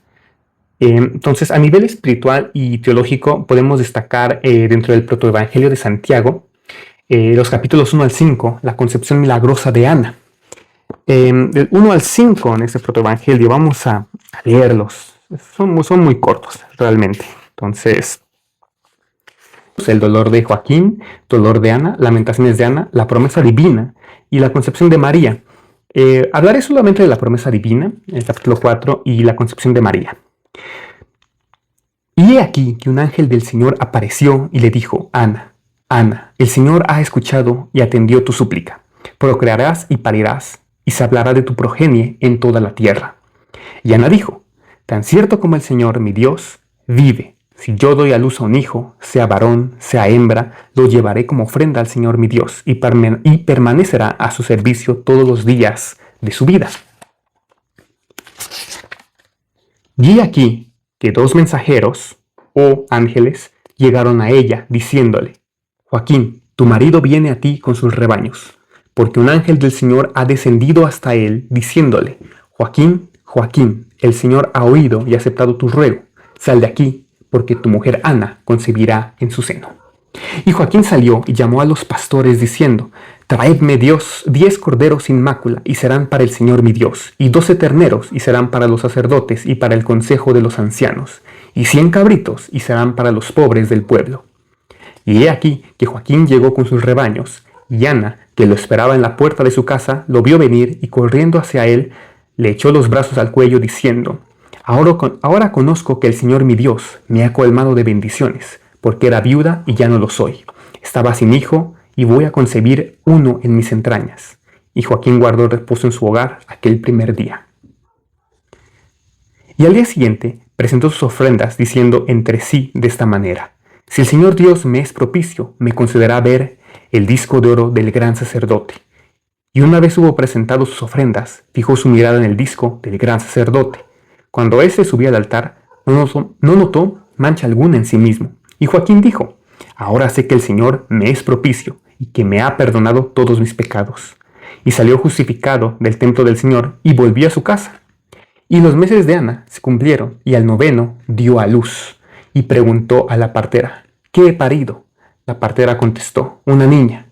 Entonces, a nivel espiritual y teológico, podemos destacar dentro del protoevangelio de Santiago, los capítulos 1 al 5, la concepción milagrosa de Ana. Del 1 al 5 en este protoevangelio, vamos a leerlos. Son muy cortos, realmente. Entonces, el dolor de Joaquín, dolor de Ana, lamentaciones de Ana, la promesa divina y la concepción de María. Hablaré solamente de la promesa divina, el capítulo 4, y la concepción de María. Y he aquí que un ángel del Señor apareció y le dijo: Ana, Ana, el Señor ha escuchado y atendió tu súplica. Procrearás y parirás, y se hablará de tu progenie en toda la tierra. Y Ana dijo: tan cierto como el Señor, mi Dios, vive, si yo doy a luz a un hijo, sea varón, sea hembra, lo llevaré como ofrenda al Señor mi Dios, y permanecerá a su servicio todos los días de su vida. Y aquí que dos mensajeros, o ángeles, llegaron a ella, diciéndole: Joaquín, tu marido viene a ti con sus rebaños, porque un ángel del Señor ha descendido hasta él, diciéndole: Joaquín, Joaquín, el Señor ha oído y ha aceptado tu ruego. Sal de aquí, porque tu mujer Ana concebirá en su seno. Y Joaquín salió y llamó a los pastores, diciendo: Traedme 10 corderos sin mácula, y serán para el Señor mi Dios, y 12 terneros, y serán para los sacerdotes y para el consejo de los ancianos, y 100 cabritos, y serán para los pobres del pueblo. Y he aquí que Joaquín llegó con sus rebaños, y Ana, que lo esperaba en la puerta de su casa, lo vio venir, y corriendo hacia él, le echó los brazos al cuello, diciendo: Ahora conozco que el Señor mi Dios me ha colmado de bendiciones, porque era viuda y ya no lo soy. Estaba sin hijo, y voy a concebir uno en mis entrañas. Y Joaquín guardó reposo en su hogar aquel primer día. Y al día siguiente presentó sus ofrendas, diciendo entre sí de esta manera: Si el Señor Dios me es propicio, me concederá ver el disco de oro del gran sacerdote. Y una vez hubo presentado sus ofrendas, fijó su mirada en el disco del gran sacerdote. Cuando éste subía al altar, no notó mancha alguna en sí mismo. Y Joaquín dijo: Ahora sé que el Señor me es propicio y que me ha perdonado todos mis pecados. Y salió justificado del templo del Señor y volvió a su casa. Y los meses de Ana se cumplieron, y al 9º dio a luz. Y preguntó a la partera: ¿Qué he parido? La partera contestó: Una niña.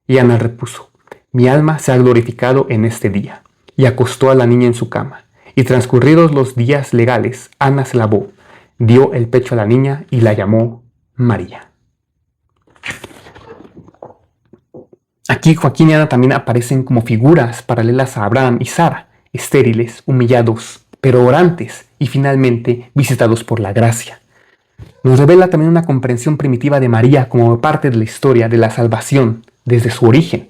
Y Ana repuso: Mi alma se ha glorificado en este día. Y acostó a la niña en su cama. Y transcurridos los días legales, Ana se lavó, dio el pecho a la niña y la llamó María. Aquí Joaquín y Ana también aparecen como figuras paralelas a Abraham y Sara, estériles, humillados, pero orantes y finalmente visitados por la gracia. Nos revela también una comprensión primitiva de María como parte de la historia de la salvación desde su origen.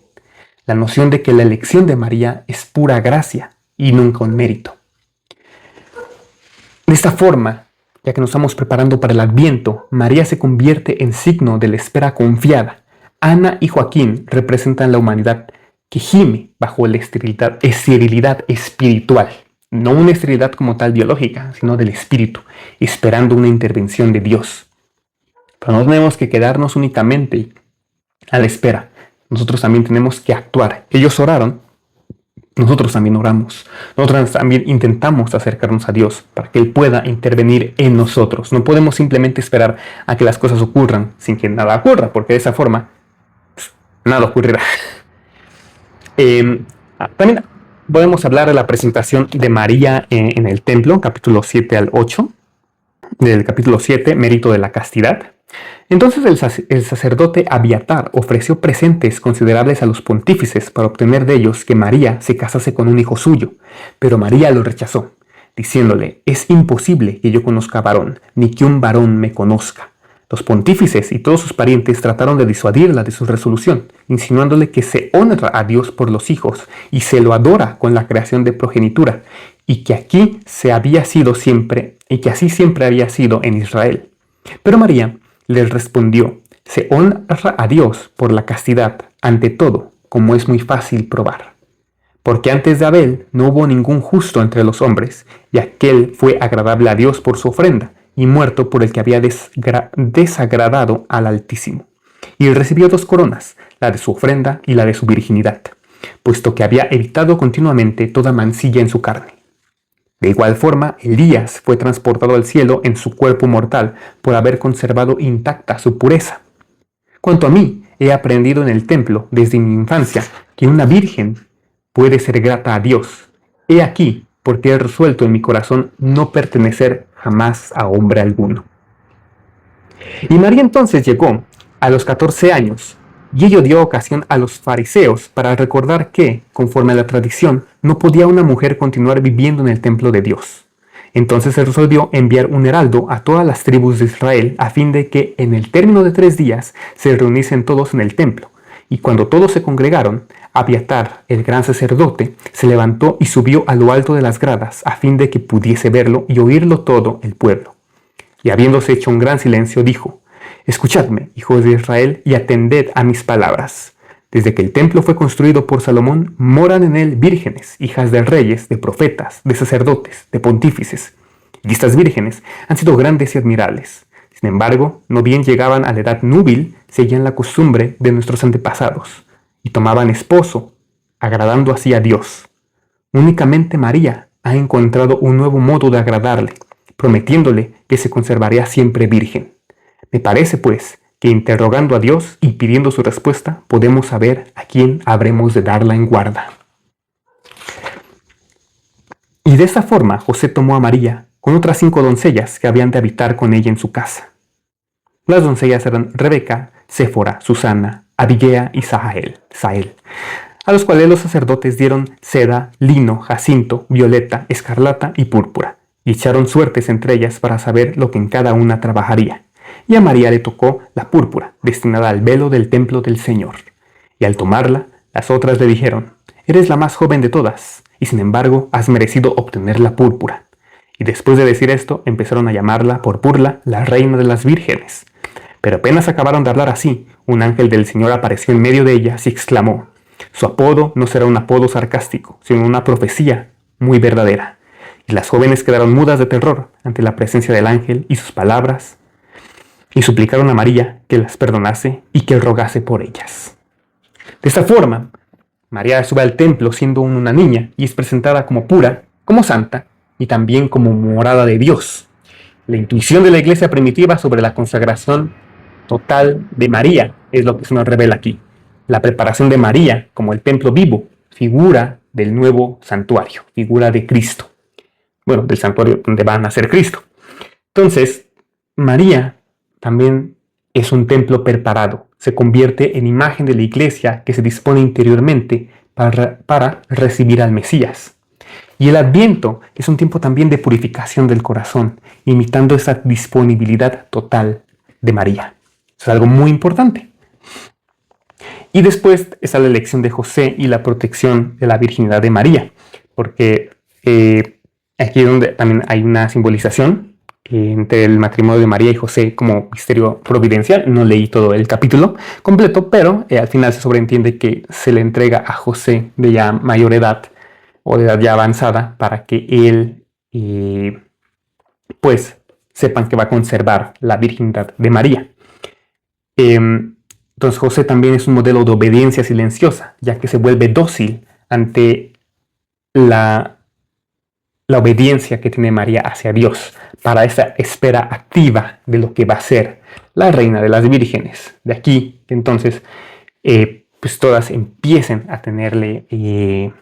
La noción de que la elección de María es pura gracia y nunca un mérito. De esta forma, ya que nos estamos preparando para el Adviento, María se convierte en signo de la espera confiada. Ana y Joaquín representan la humanidad que gime bajo la esterilidad espiritual. No una esterilidad como tal biológica, sino del espíritu, esperando una intervención de Dios. Pero no tenemos que quedarnos únicamente a la espera. Nosotros también tenemos que actuar. Ellos oraron, nosotros también oramos. Nosotros también intentamos acercarnos a Dios para que Él pueda intervenir en nosotros. No podemos simplemente esperar a que las cosas ocurran sin que nada ocurra, porque de esa forma nada ocurrirá. También podemos hablar de la presentación de María en el templo, capítulo 7 al 8. Del capítulo 7, mérito de la castidad. Entonces el sacerdote Abiatar ofreció presentes considerables a los pontífices para obtener de ellos que María se casase con un hijo suyo, pero María lo rechazó, diciéndole: Es imposible que yo conozca varón, ni que un varón me conozca. Los pontífices y todos sus parientes trataron de disuadirla de su resolución, insinuándole que se honra a Dios por los hijos y se lo adora con la creación de progenitura, y que así siempre había sido en Israel. Pero María les respondió: Se honra a Dios por la castidad, ante todo, como es muy fácil probar. Porque antes de Abel no hubo ningún justo entre los hombres, y aquel fue agradable a Dios por su ofrenda, y muerto por el que había desagradado al Altísimo. Y recibió 2 coronas, la de su ofrenda y la de su virginidad, puesto que había evitado continuamente toda mancilla en su carne. De igual forma, Elías fue transportado al cielo en su cuerpo mortal por haber conservado intacta su pureza. Cuanto a mí, he aprendido en el templo desde mi infancia que una virgen puede ser grata a Dios. He aquí porque he resuelto en mi corazón no pertenecer jamás a hombre alguno. Y María entonces llegó a los 14 años, y ello dio ocasión a los fariseos para recordar que, conforme a la tradición, no podía una mujer continuar viviendo en el templo de Dios. Entonces se resolvió enviar un heraldo a todas las tribus de Israel a fin de que en el término de 3 días se reuniesen todos en el templo. Y cuando todos se congregaron, Abiatar, el gran sacerdote, se levantó y subió a lo alto de las gradas a fin de que pudiese verlo y oírlo todo el pueblo. Y habiéndose hecho un gran silencio, dijo: Escuchadme, hijos de Israel, y atended a mis palabras. Desde que el templo fue construido por Salomón, moran en él vírgenes, hijas de reyes, de profetas, de sacerdotes, de pontífices. y estas vírgenes han sido grandes y admirables. Sin embargo, no bien llegaban a la edad núbil, seguían la costumbre de nuestros antepasados y tomaban esposo, agradando así a Dios. Únicamente María ha encontrado un nuevo modo de agradarle, prometiéndole que se conservaría siempre virgen. Me parece, pues, que interrogando a Dios y pidiendo su respuesta, podemos saber a quién habremos de darla en guarda. Y de esta forma José tomó a María con otras 5 doncellas que habían de habitar con ella en su casa. Las doncellas eran Rebeca, Séfora, Susana, Abigea y Sael, a los cuales los sacerdotes dieron seda, lino, jacinto, violeta, escarlata y púrpura, y echaron suertes entre ellas para saber lo que en cada una trabajaría. Y a María le tocó la púrpura, destinada al velo del templo del Señor. Y al tomarla, las otras le dijeron: «Eres la más joven de todas, y sin embargo has merecido obtener la púrpura». Y después de decir esto, empezaron a llamarla por burla la reina de las vírgenes. Pero apenas acabaron de hablar así, un ángel del Señor apareció en medio de ellas y exclamó: «Su apodo no será un apodo sarcástico, sino una profecía muy verdadera». Y las jóvenes quedaron mudas de terror ante la presencia del ángel y sus palabras, y suplicaron a María que las perdonase y que rogase por ellas. De esta forma, María sube al templo siendo una niña y es presentada como pura, como santa y también como morada de Dios. La intuición de la iglesia primitiva sobre la consagración total de María es lo que se nos revela aquí. La preparación de María como el templo vivo, figura del nuevo santuario, figura de Cristo. Bueno, del santuario donde va a nacer Cristo. Entonces, María también es un templo preparado. Se convierte en imagen de la iglesia que se dispone interiormente para recibir al Mesías. Y el Adviento es un tiempo también de purificación del corazón, imitando esa disponibilidad total de María. Es algo muy importante. Y después está la elección de José y la protección de la virginidad de María, porque aquí es donde también hay una simbolización entre el matrimonio de María y José como misterio providencial. No leí todo el capítulo completo, pero al final se sobreentiende que se le entrega a José de ya mayor edad o de edad ya avanzada para que él pues sepan que va a conservar la virginidad de María. Entonces José también es un modelo de obediencia silenciosa, ya que se vuelve dócil ante la obediencia que tiene María hacia Dios, para esa espera activa de lo que va a ser la reina de las vírgenes. De aquí, entonces, pues todas empiecen a tenerle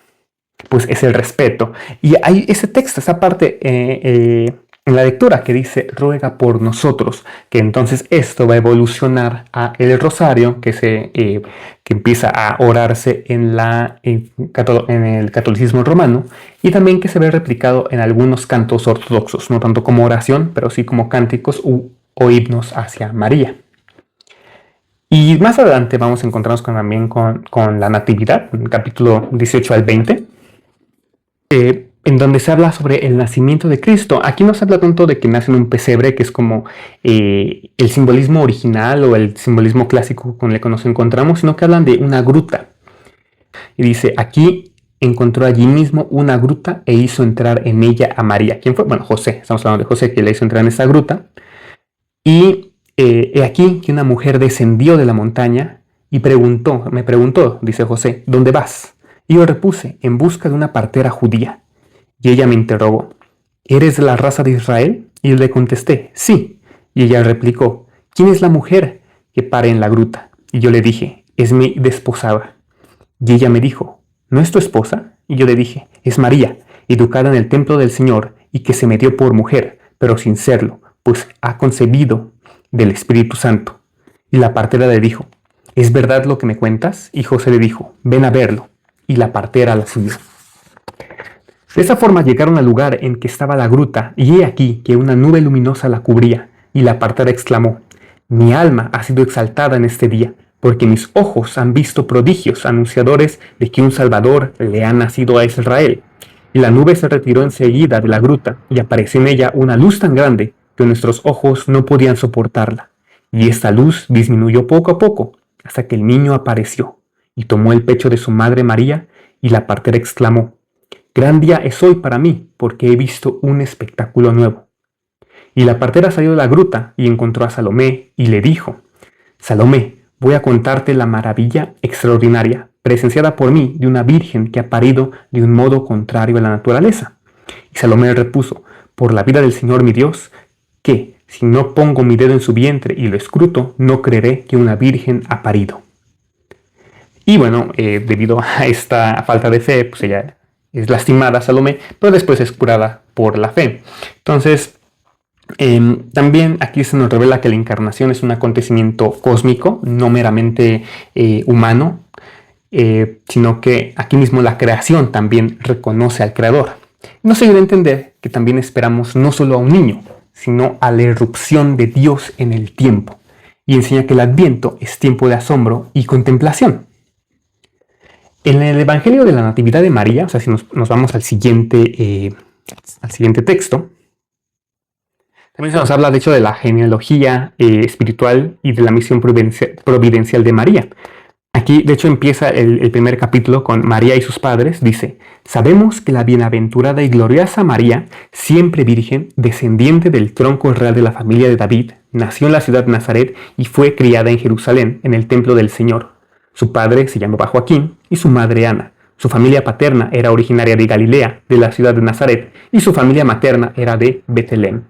pues ese respeto. Y hay ese texto, esa parte en la lectura que dice: «Ruega por nosotros», que entonces esto va a evolucionar a el rosario que empieza a orarse en el catolicismo romano, y también que se ve replicado en algunos cantos ortodoxos, no tanto como oración, pero sí como cánticos o himnos hacia María. Y más adelante vamos a encontrarnos también con la Natividad, en el capítulo 18 al 20, en donde se habla sobre el nacimiento de Cristo. Aquí no se habla tanto de que nace en un pesebre, que es como el simbolismo original o el simbolismo clásico con el que nos encontramos, sino que hablan de una gruta. Y dice: «Aquí encontró allí mismo una gruta e hizo entrar en ella a María». ¿Quién fue? Bueno, José. Estamos hablando de José, que le hizo entrar en esa gruta. Y he aquí que una mujer descendió de la montaña y me preguntó, dice José: «¿Dónde vas?». Y yo repuse: «En busca de una partera judía». Y ella me interrogó: «¿Eres de la raza de Israel?». Y yo le contesté: «Sí». Y ella replicó: «¿Quién es la mujer que pare en la gruta?». Y yo le dije: «Es mi desposada». Y ella me dijo: «¿No es tu esposa?». Y yo le dije: «Es María, educada en el templo del Señor, y que se me dio por mujer, pero sin serlo, pues ha concebido del Espíritu Santo». Y la partera le dijo: «¿Es verdad lo que me cuentas?». Y José le dijo: «Ven a verlo». Y la partera la siguió. De esa forma llegaron al lugar en que estaba la gruta, y he aquí que una nube luminosa la cubría, y la partera exclamó: «Mi alma ha sido exaltada en este día, porque mis ojos han visto prodigios anunciadores de que un Salvador le ha nacido a Israel». Y la nube se retiró enseguida de la gruta, y apareció en ella una luz tan grande que nuestros ojos no podían soportarla. Y esta luz disminuyó poco a poco, hasta que el niño apareció, y tomó el pecho de su madre María, y la partera exclamó: «Gran día es hoy para mí, porque he visto un espectáculo nuevo. Y la partera salió de la gruta y encontró a Salomé y le dijo: Salomé, voy a contarte la maravilla extraordinaria, presenciada por mí, de una virgen que ha parido de un modo contrario a la naturaleza. Y Salomé repuso: por la vida del Señor mi Dios, que, si no pongo mi dedo en su vientre y lo escruto, no creeré que una virgen ha parido. Y bueno, debido a esta falta de fe, pues ella es lastimada, Salomé, pero después es curada por la fe. Entonces, también aquí se nos revela que la encarnación es un acontecimiento cósmico, no meramente humano, sino que aquí mismo la creación también reconoce al Creador. Nos ayuda a entender que también esperamos no solo a un niño, sino a la irrupción de Dios en el tiempo, y enseña que el Adviento es tiempo de asombro y contemplación. En el Evangelio de la Natividad de María, o sea, si nos vamos al siguiente texto, también se nos habla, de hecho, de la genealogía espiritual y de la misión providencial de María. Aquí, de hecho, empieza el primer capítulo con María y sus padres. Dice: sabemos que la bienaventurada y gloriosa María, siempre virgen, descendiente del tronco real de la familia de David, nació en la ciudad de Nazaret y fue criada en Jerusalén, en el templo del Señor. Su padre se llamaba Joaquín y su madre Ana. Su familia paterna era originaria de Galilea, de la ciudad de Nazaret, y su familia materna era de Betlem.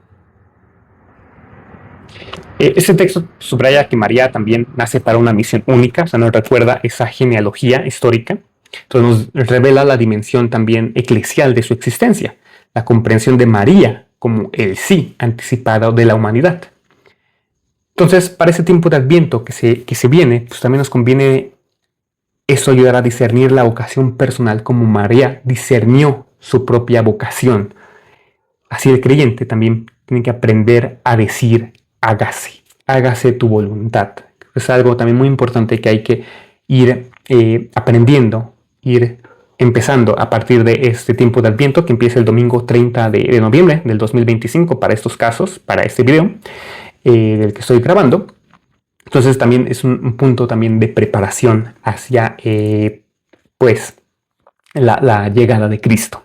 Este texto subraya que María también nace para una misión única, o sea, nos recuerda esa genealogía histórica. Entonces nos revela la dimensión también eclesial de su existencia, la comprensión de María como el sí anticipado de la humanidad. Entonces, para ese tiempo de Adviento que se viene, pues también nos conviene eso, ayudar a discernir la vocación personal como María discernió su propia vocación. Así el creyente también tiene que aprender a decir: hágase tu voluntad. Es algo también muy importante que hay que ir aprendiendo, ir empezando a partir de este tiempo de Adviento, que empieza el domingo 30 de noviembre del 2025 para estos casos, para este video del que estoy grabando. Entonces también es un punto también de preparación hacia pues la llegada de Cristo.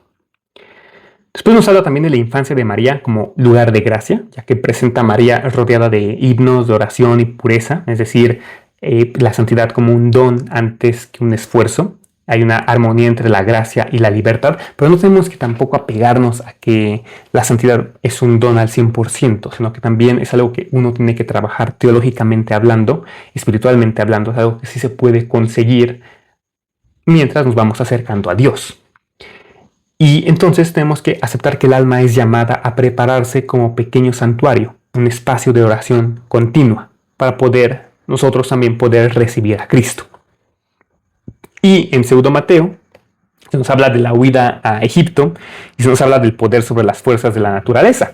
Después nos habla también de la infancia de María como lugar de gracia, ya que presenta a María rodeada de himnos, de oración y pureza, es decir, la santidad como un don antes que un esfuerzo. Hay una armonía entre la gracia y la libertad, pero no tenemos que tampoco apegarnos a que la santidad es un don al 100%, sino que también es algo que uno tiene que trabajar teológicamente hablando, espiritualmente hablando, es algo que sí se puede conseguir mientras nos vamos acercando a Dios. Y entonces tenemos que aceptar que el alma es llamada a prepararse como pequeño santuario, un espacio de oración continua, para poder nosotros también poder recibir a Cristo. Y en Pseudo Mateo se nos habla de la huida a Egipto y se nos habla del poder sobre las fuerzas de la naturaleza.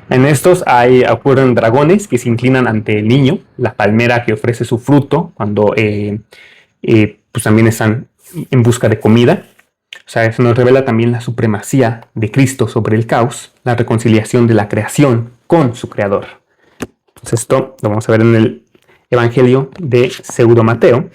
En estos ocurren dragones que se inclinan ante el niño, la palmera que ofrece su fruto cuando pues también están en busca de comida. O sea, eso nos revela también la supremacía de Cristo sobre el caos, la reconciliación de la creación con su creador. Entonces esto lo vamos a ver en el Evangelio de Pseudo Mateo,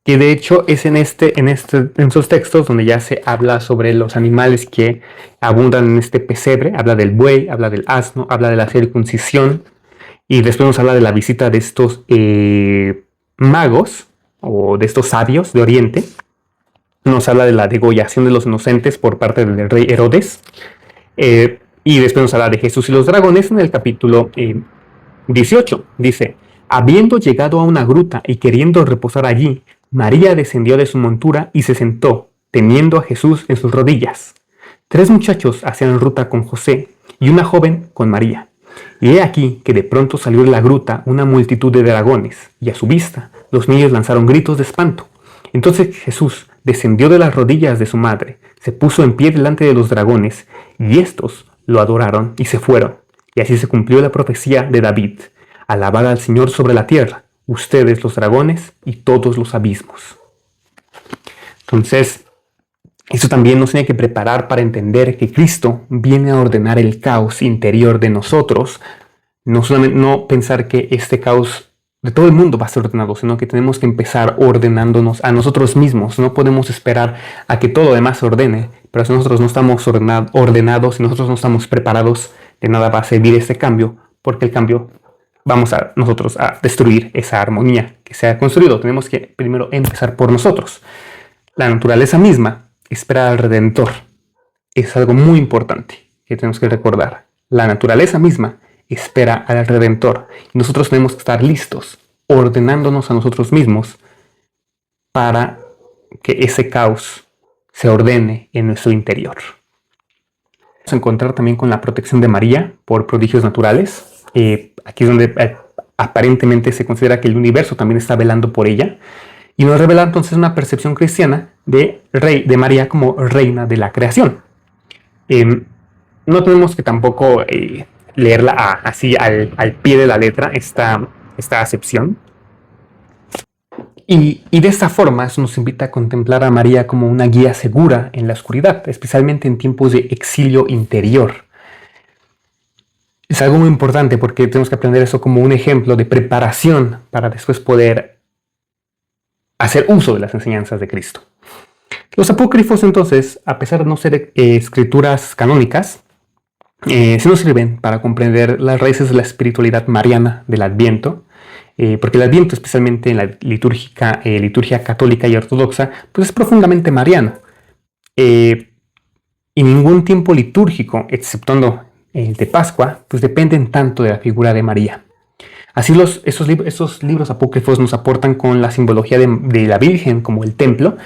que de hecho es en esos textos donde ya se habla sobre los animales que abundan en este pesebre. Habla del buey, habla del asno, habla de la circuncisión, y después nos habla de la visita de estos magos o de estos sabios de Oriente. Nos habla de la degollación de los inocentes por parte del rey Herodes, y después nos habla de Jesús y los dragones en el capítulo 18. Dice: habiendo llegado a una gruta y queriendo reposar allí, María descendió de su montura y se sentó, teniendo a Jesús en sus rodillas. 3 muchachos hacían ruta con José y una joven con María. Y he aquí que de pronto salió de la gruta una multitud de dragones, y a su vista los niños lanzaron gritos de espanto. Entonces Jesús descendió de las rodillas de su madre, se puso en pie delante de los dragones, y estos lo adoraron y se fueron. Y así se cumplió la profecía de David: alabad al Señor sobre la tierra, ustedes los dragones y todos los abismos. Entonces, eso también nos tiene que preparar para entender que Cristo viene a ordenar el caos interior de nosotros. No pensar que este caos de todo el mundo va a ser ordenado, sino que tenemos que empezar ordenándonos a nosotros mismos. No podemos esperar a que todo lo demás se ordene, pero si nosotros no estamos ordenados, si nosotros no estamos preparados, de nada va a servir este cambio, porque el cambio vamos a nosotros a destruir esa armonía que se ha construido. Tenemos que primero empezar por nosotros. La naturaleza misma espera al Redentor. Es algo muy importante que tenemos que recordar. La naturaleza misma espera al Redentor. Y nosotros tenemos que estar listos, ordenándonos a nosotros mismos para que ese caos se ordene en nuestro interior. Vamos a encontrar también con la protección de María por prodigios naturales. Aquí es donde aparentemente se considera que el universo también está velando por ella. Y nos revela entonces una percepción cristiana de María como reina de la creación. No tenemos que tampoco leerla así al pie de la letra, esta acepción. Y de esta forma eso nos invita a contemplar a María como una guía segura en la oscuridad, especialmente en tiempos de exilio interior. Es algo muy importante porque tenemos que aprender eso como un ejemplo de preparación para después poder hacer uso de las enseñanzas de Cristo. Los apócrifos, entonces, a pesar de no ser escrituras canónicas, sí nos sirven para comprender las raíces de la espiritualidad mariana del Adviento, porque el Adviento, especialmente en la liturgia católica y ortodoxa, pues es profundamente mariano. Y ningún tiempo litúrgico, exceptuando el de Pascua, pues dependen tanto de la figura de María. Así esos libros apócrifos nos aportan con la simbología de la Virgen como el templo,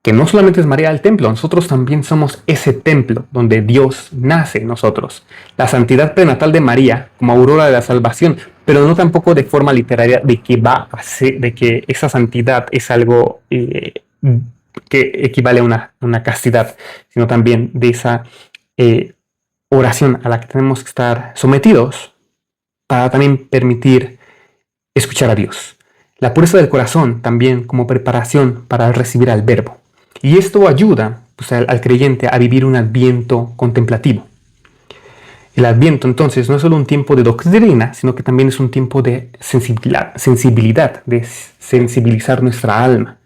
que no solamente es María el templo, nosotros también somos ese templo donde Dios nace en nosotros. La santidad prenatal de María como aurora de la salvación, pero no tampoco de forma literaria de que esa santidad es algo que equivale a una castidad, sino también de esa oración a la que tenemos que estar sometidos para también permitir escuchar a Dios. La pureza del corazón también como preparación para recibir al Verbo. Y esto ayuda pues, al creyente a vivir un adviento contemplativo. El adviento entonces no es solo un tiempo de doctrina, sino que también es un tiempo de sensibilidad, de sensibilizar nuestra alma.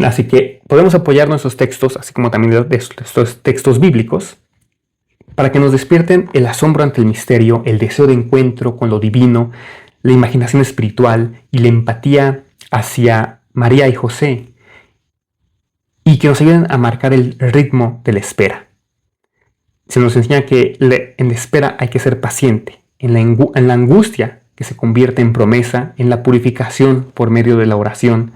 Así que podemos apoyar nuestros textos, así como también estos textos bíblicos, para que nos despierten el asombro ante el misterio, el deseo de encuentro con lo divino, la imaginación espiritual y la empatía hacia María y José, y que nos ayuden a marcar el ritmo de la espera. Se nos enseña que en la espera hay que ser paciente, en la angustia que se convierte en promesa, en la purificación por medio de la oración.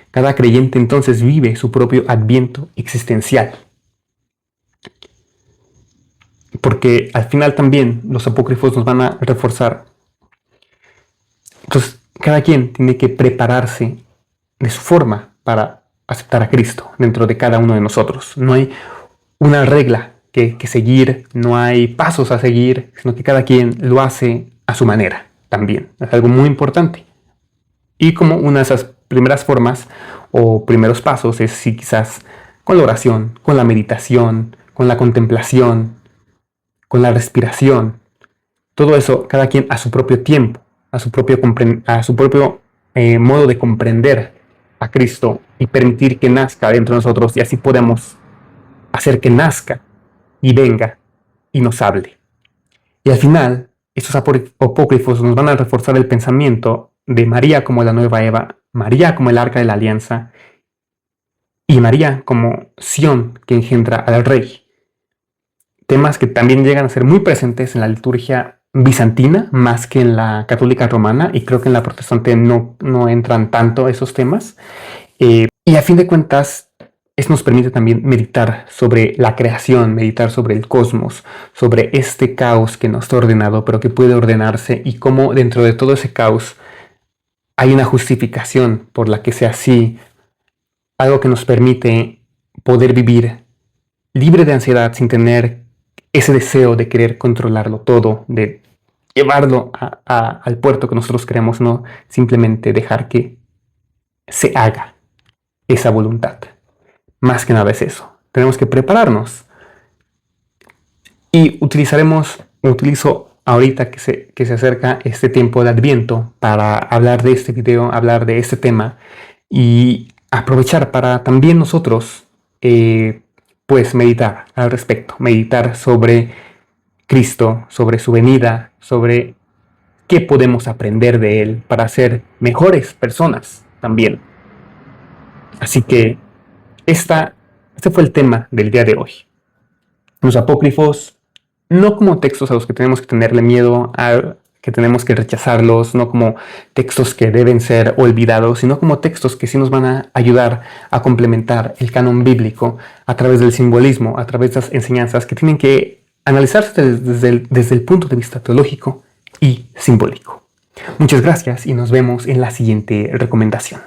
Cada creyente entonces vive su propio adviento existencial. Porque al final también los apócrifos nos van a reforzar. Entonces, cada quien tiene que prepararse de su forma para aceptar a Cristo dentro de cada uno de nosotros. No hay una regla que seguir, no hay pasos a seguir, sino que cada quien lo hace a su manera también. Es algo muy importante. Y como una de esas primeras formas o primeros pasos es sí, quizás con la oración, con la meditación, con la contemplación, con la respiración. Todo eso, cada quien a su propio tiempo, a su propio modo de comprender a Cristo y permitir que nazca dentro de nosotros, y así podemos hacer que nazca y venga y nos hable. Y al final, estos apócrifos nos van a reforzar el pensamiento de María como la nueva Eva, María como el arca de la alianza y María como Sión que engendra al rey. Temas que también llegan a ser muy presentes en la liturgia bizantina más que en la católica romana, y creo que en la protestante no entran tanto esos temas. Y a fin de cuentas, esto nos permite también meditar sobre la creación, meditar sobre el cosmos, sobre este caos que no está ordenado, pero que puede ordenarse, y cómo dentro de todo ese caos hay una justificación por la que sea así, algo que nos permite poder vivir libre de ansiedad sin tener ese deseo de querer controlarlo todo, de llevarlo al puerto que nosotros queremos, no simplemente dejar que se haga esa voluntad. Más que nada es eso. Tenemos que prepararnos. Y utilizo ahorita que se acerca este tiempo de Adviento para hablar de este video, hablar de este tema y aprovechar para también nosotros pues meditar al respecto, meditar sobre Cristo, sobre su venida, sobre qué podemos aprender de Él para ser mejores personas también. Así que este fue el tema del día de hoy. Los apócrifos, no como textos a los que tenemos que tenerle miedo, que tenemos que rechazarlos, no como textos que deben ser olvidados, sino como textos que sí nos van a ayudar a complementar el canon bíblico a través del simbolismo, a través de las enseñanzas que tienen que analizarse desde el punto de vista teológico y simbólico. Muchas gracias y nos vemos en la siguiente recomendación.